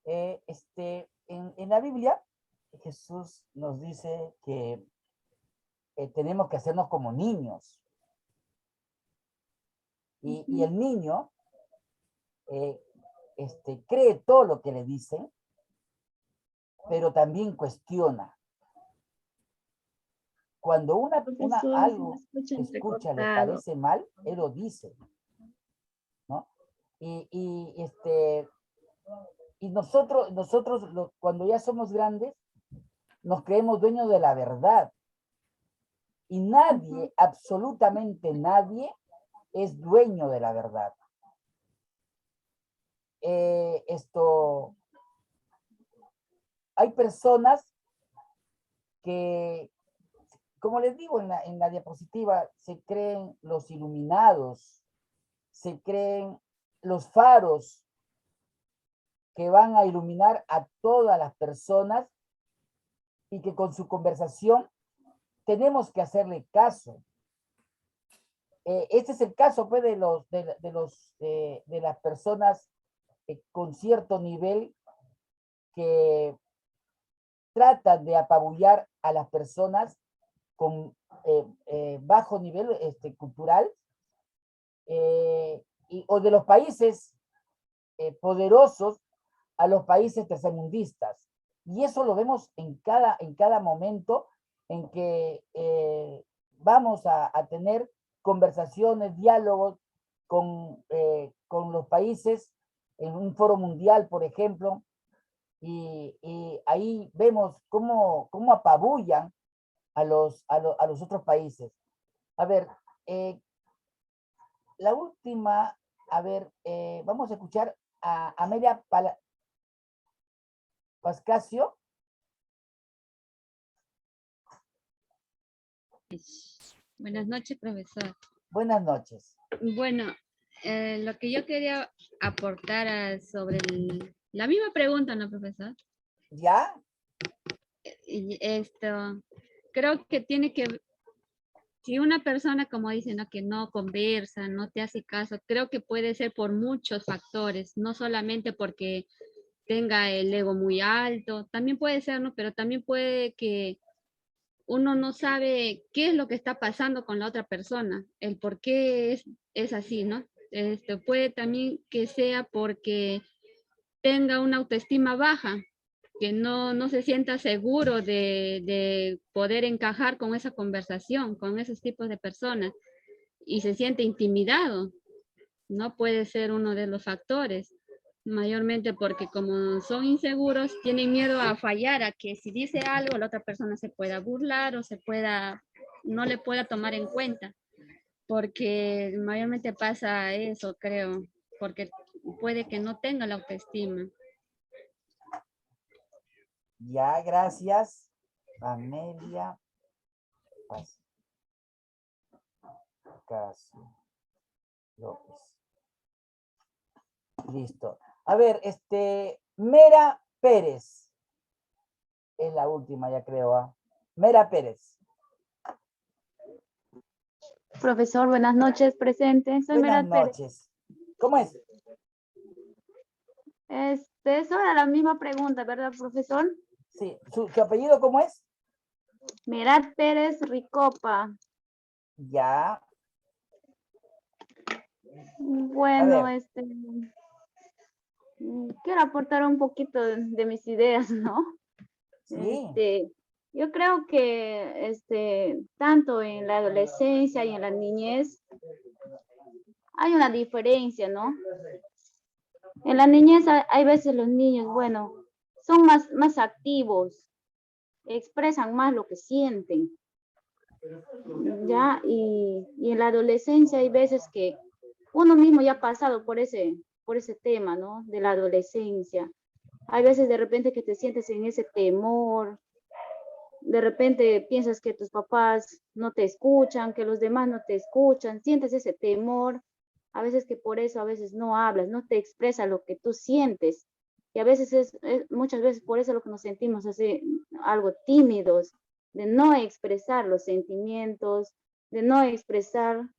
En la Biblia, Jesús nos dice que tenemos que hacernos como niños. Y el niño cree todo lo que le dicen, pero también cuestiona. Cuando algo que escucha le parece mal, él lo dice, ¿no? Y nosotros cuando ya somos grandes, nos creemos dueños de la verdad. Y nadie, absolutamente nadie, es dueño de la verdad. Hay personas que, como les digo en la diapositiva, se creen los iluminados, se creen los faros que van a iluminar a todas las personas y que con su conversación tenemos que hacerle caso. Este es el caso pues, de las personas con cierto nivel que tratan de apabullar a las personas con bajo nivel cultural, o de los países poderosos a los países tercermundistas. Y eso lo vemos en cada momento en que vamos a tener conversaciones, diálogos con los países en un foro mundial, por ejemplo, y ahí vemos cómo apabullan a los otros países. A ver, la última, a ver, vamos a escuchar a Amelia Pascasio. Buenas noches, profesor. Buenas noches. Bueno, lo que yo quería aportar sobre la misma pregunta, ¿no, profesor? ¿Ya? Y esto, creo que tiene que, si una persona, como dicen, ¿no?, que no conversa, no te hace caso, creo que puede ser por muchos factores, no solamente porque tenga el ego muy alto, también puede ser, ¿no? Pero también puede que uno no sabe qué es lo que está pasando con la otra persona, el por qué es así, ¿no? Puede también que sea porque tenga una autoestima baja, que no se sienta seguro de poder encajar con esa conversación, con esos tipos de personas, y se siente intimidado, ¿no? Puede ser uno de los factores, mayormente porque como son inseguros, tienen miedo a fallar, a que si dice algo, la otra persona se pueda burlar o no le pueda tomar en cuenta, porque mayormente pasa eso, creo, porque puede que no tenga la autoestima. Ya, gracias, Amelia Pascasio López. Listo. A ver, Mera Pérez. Es la última, ya creo. ¿Ah? Mera Pérez. Profesor, buenas noches, presente. Soy Buenas Merat Pérez. noches. ¿Cómo es? Es sobre la misma pregunta, ¿verdad, profesor? Sí. ¿Su apellido cómo es? Merat Pérez Ricopa. Ya. Bueno, quiero aportar un poquito de mis ideas, ¿no? Sí. Yo creo que tanto en la adolescencia y en la niñez hay una diferencia, ¿no? En la niñez hay veces los niños, bueno, son más activos, expresan más lo que sienten, ¿ya? Y en la adolescencia hay veces que uno mismo ya ha pasado por ese tema, ¿no? De la adolescencia. Hay veces de repente que te sientes en ese temor, de repente piensas que tus papás no te escuchan, que los demás no te escuchan, sientes ese temor, a veces que por eso a veces no hablas, no te expresas lo que tú sientes, y a veces muchas veces por eso lo que nos sentimos así, algo tímidos, de no expresar los sentimientos, de no expresar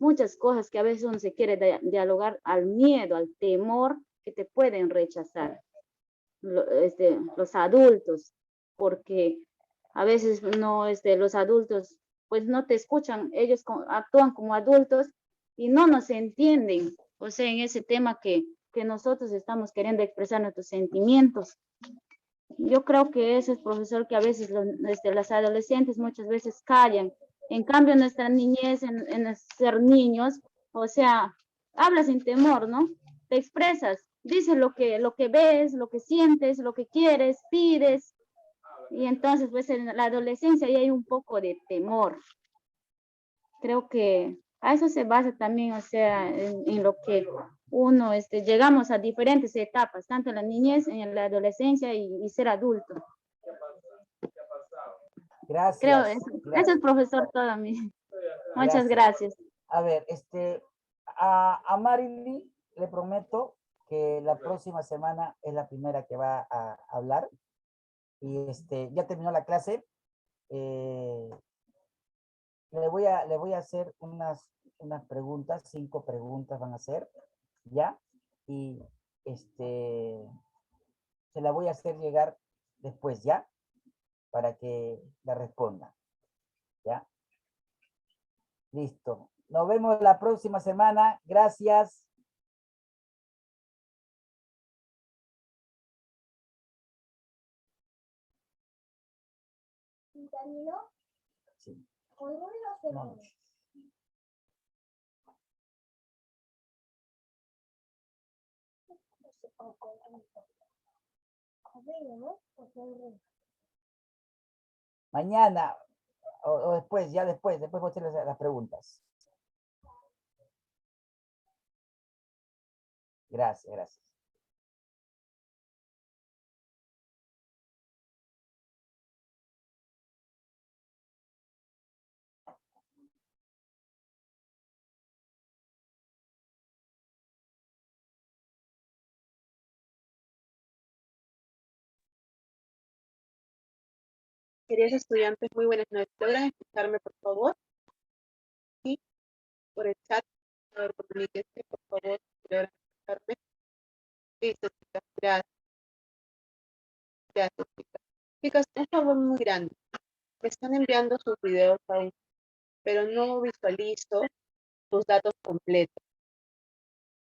muchas cosas que a veces uno se quiere dialogar al miedo, al temor que te pueden rechazar los adultos, porque a veces no, los adultos pues no te escuchan, ellos actúan como adultos y no nos entienden, o sea, en ese tema que nosotros estamos queriendo expresar nuestros sentimientos. Yo creo que ese es, profesor, que a veces los adolescentes muchas veces callan. En cambio, nuestra niñez, en ser niños, o sea, hablas sin temor, ¿no? Te expresas, dices lo que ves, lo que sientes, lo que quieres, pides. Y entonces, pues en la adolescencia ya hay un poco de temor. Creo que a eso se basa también, o sea, en lo que uno, llegamos a diferentes etapas, tanto en la niñez, en la adolescencia y ser adulto. Gracias. Creo eso. Gracias, profesor, todo a mí. Muchas gracias. A ver, a Marily le prometo que la próxima semana es la primera que va a hablar. Y ya terminó la clase. Le voy a hacer unas preguntas, 5 preguntas van a ser, ¿ya? Y se la voy a hacer llegar después, ¿ya? Para que la responda, ¿ya? Listo. Nos vemos la próxima semana. Gracias. Sí. No. Mañana o después, ya después voy a hacer las preguntas. Gracias, gracias. Queridos estudiantes, muy buenas noches. ¿Logran escucharme, por favor? Sí, por el chat. A ver, comuníquense, por favor, si logran escucharme. Listo, chicas, gracias. Gracias, chicas. Chicas, un favor muy grande. Me están enviando sus videos aún, pero no visualizo sus datos completos.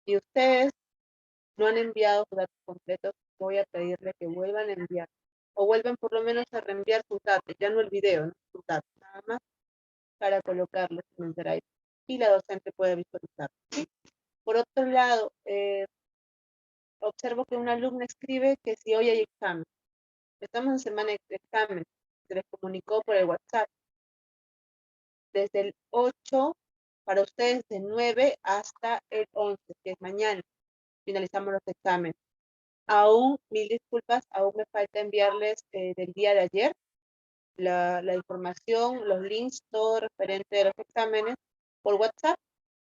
Si ustedes no han enviado sus datos completos, voy a pedirle que vuelvan a enviar. O vuelvan por lo menos a reenviar sus datos, ya no el video, ¿no? Sus datos, nada más para colocarlos en el drive. Y la docente puede visualizar. ¿Sí? Por otro lado, observo que una alumna escribe que si hoy hay examen. Estamos en semana de examen. Se les comunicó por el WhatsApp. Desde el 8, para ustedes de 9 hasta el 11, que es mañana. Finalizamos los exámenes. Aún, mil disculpas, aún me falta enviarles del día de ayer la información, los links, todo referente de los exámenes por WhatsApp.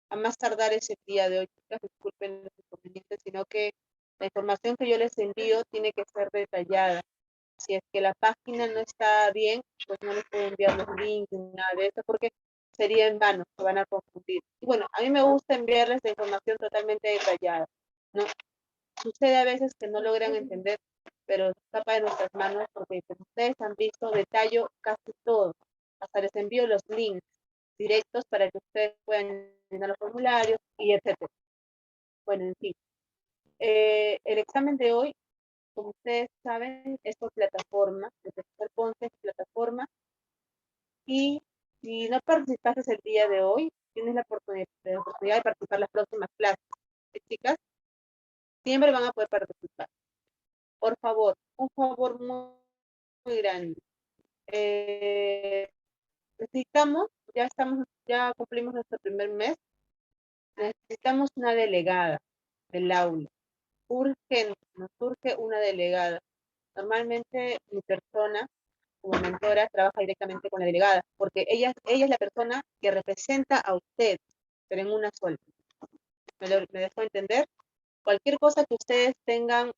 A más tardar ese día de hoy, chicas, disculpen los inconvenientes, sino que la información que yo les envío tiene que ser detallada. Si es que la página no está bien, pues no les puedo enviar los links ni nada de eso, porque sería en vano, se van a confundir. Y bueno, a mí me gusta enviarles la información totalmente detallada, ¿no? Sucede a veces que no logran entender, pero escapa de nuestras manos, porque como ustedes han visto, detallo casi todo. Hasta les envío los links directos para que ustedes puedan llenar los formularios y etcétera. Bueno, en fin. El examen de hoy, como ustedes saben, es por plataforma, el profesor Ponce es plataforma, y si no participaste el día de hoy, tienes la oportunidad de participar en las próximas clases. ¿Sí, chicas? Siempre van a poder participar. Por favor, un favor muy, muy grande. Necesitamos, ya cumplimos nuestro primer mes, necesitamos una delegada del aula. Urgente, nos surge una delegada. Normalmente mi persona, como mentora, trabaja directamente con la delegada, porque ella es la persona que representa a usted, pero en una sola. ¿Me dejó entender? Cualquier cosa que ustedes tengan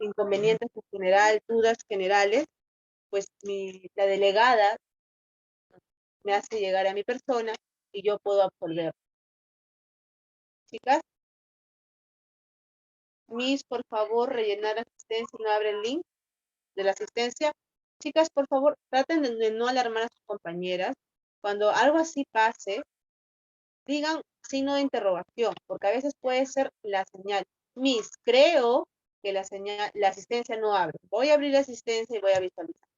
inconvenientes en general, dudas generales, pues la delegada me hace llegar a mi persona y yo puedo absolver. Chicas, Miss, por favor, rellenar asistencia y no abre el link de la asistencia. Chicas, por favor, traten de no alarmar a sus compañeras. Cuando algo así pase, digan signo de interrogación, porque a veces puede ser la señal. Miss, creo que la asistencia no abre. Voy a abrir la asistencia y voy a visualizar.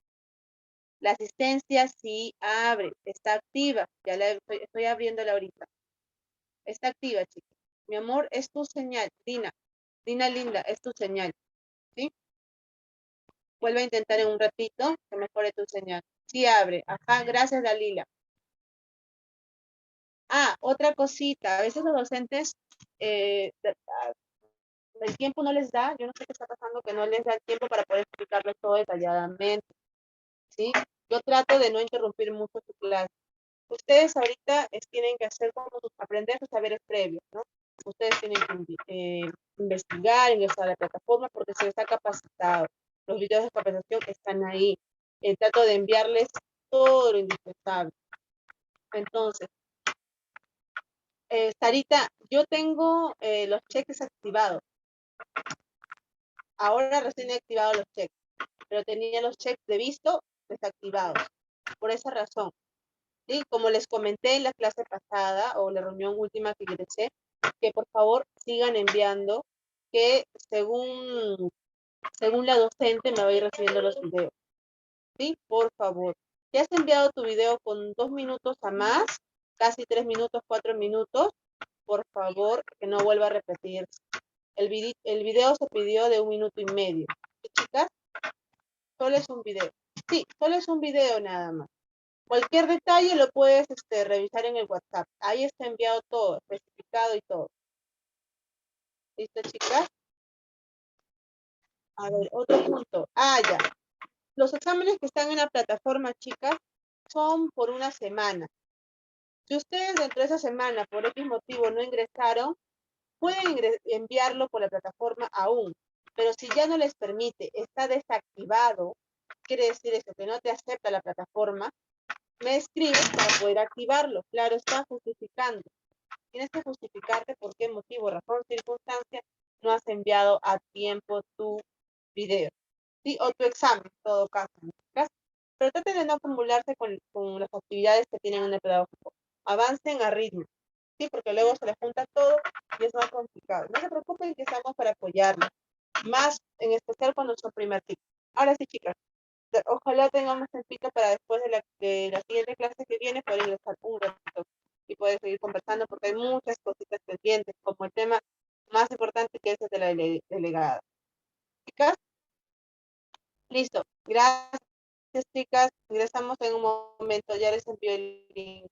La asistencia sí abre, está activa. Ya la estoy abriéndola ahorita. Está activa, chicas. Mi amor, es tu señal. Dina linda, es tu señal. ¿Sí? Vuelve a intentar en un ratito que mejore tu señal. Sí abre. Ajá, gracias, Dalila. Ah, otra cosita. A veces los docentes, el tiempo no les da. Yo no sé qué está pasando, que no les da el tiempo para poder explicarles todo detalladamente. ¿Sí? Yo trato de no interrumpir mucho su clase. Ustedes ahorita tienen que hacer como aprender sus saberes previos, ¿no? Ustedes tienen que investigar, ingresar a la plataforma porque se les ha capacitado. Los videos de capacitación están ahí. Trato de enviarles todo lo indispensable. Entonces, Sarita, yo tengo los cheques activados. Ahora recién he activado los cheques, pero tenía los cheques de visto desactivados. Por esa razón. ¿Sí? Como les comenté en la clase pasada o la reunión última que ingresé, que por favor sigan enviando, que según la docente me va a ir recibiendo los videos. ¿sí? Por favor. Si has enviado tu video con 2 minutos a más, casi 3 minutos, 4 minutos, por favor, que no vuelva a repetirse. El video se pidió de 1 minuto y medio. ¿Sí, chicas? Solo es un video. Sí, solo es un video nada más. Cualquier detalle lo puedes revisar en el WhatsApp. Ahí está enviado todo, especificado y todo. ¿Listo, chicas? A ver, otro punto. Ya. Los exámenes que están en la plataforma, chicas, son por una semana. Si ustedes dentro de esa semana, por X motivo, no ingresaron, pueden enviarlo por la plataforma aún. Pero si ya no les permite, está desactivado, quiere decir eso, que no te acepta la plataforma, me escribes para poder activarlo. Claro, está justificando. Tienes que justificarte por qué motivo, razón, circunstancia no has enviado a tiempo tu video. ¿Sí? O tu examen, en todo caso. Pero traten de no acumularse con las actividades que tienen en el pedagógico. Avancen a ritmo. ¿Sí? Porque luego se les junta todo y es más complicado. No se preocupen que estamos para apoyarlos. Más en especial cuando son primer ciclo. Ahora sí, chicas. Ojalá tengamos tiempito para después de la siguiente clase que viene poder ingresar un ratito y poder seguir conversando porque hay muchas cositas pendientes, como el tema más importante que es el de la delegada. Chicas, listo. Gracias, chicas. Ingresamos en un momento. Ya les envío el link.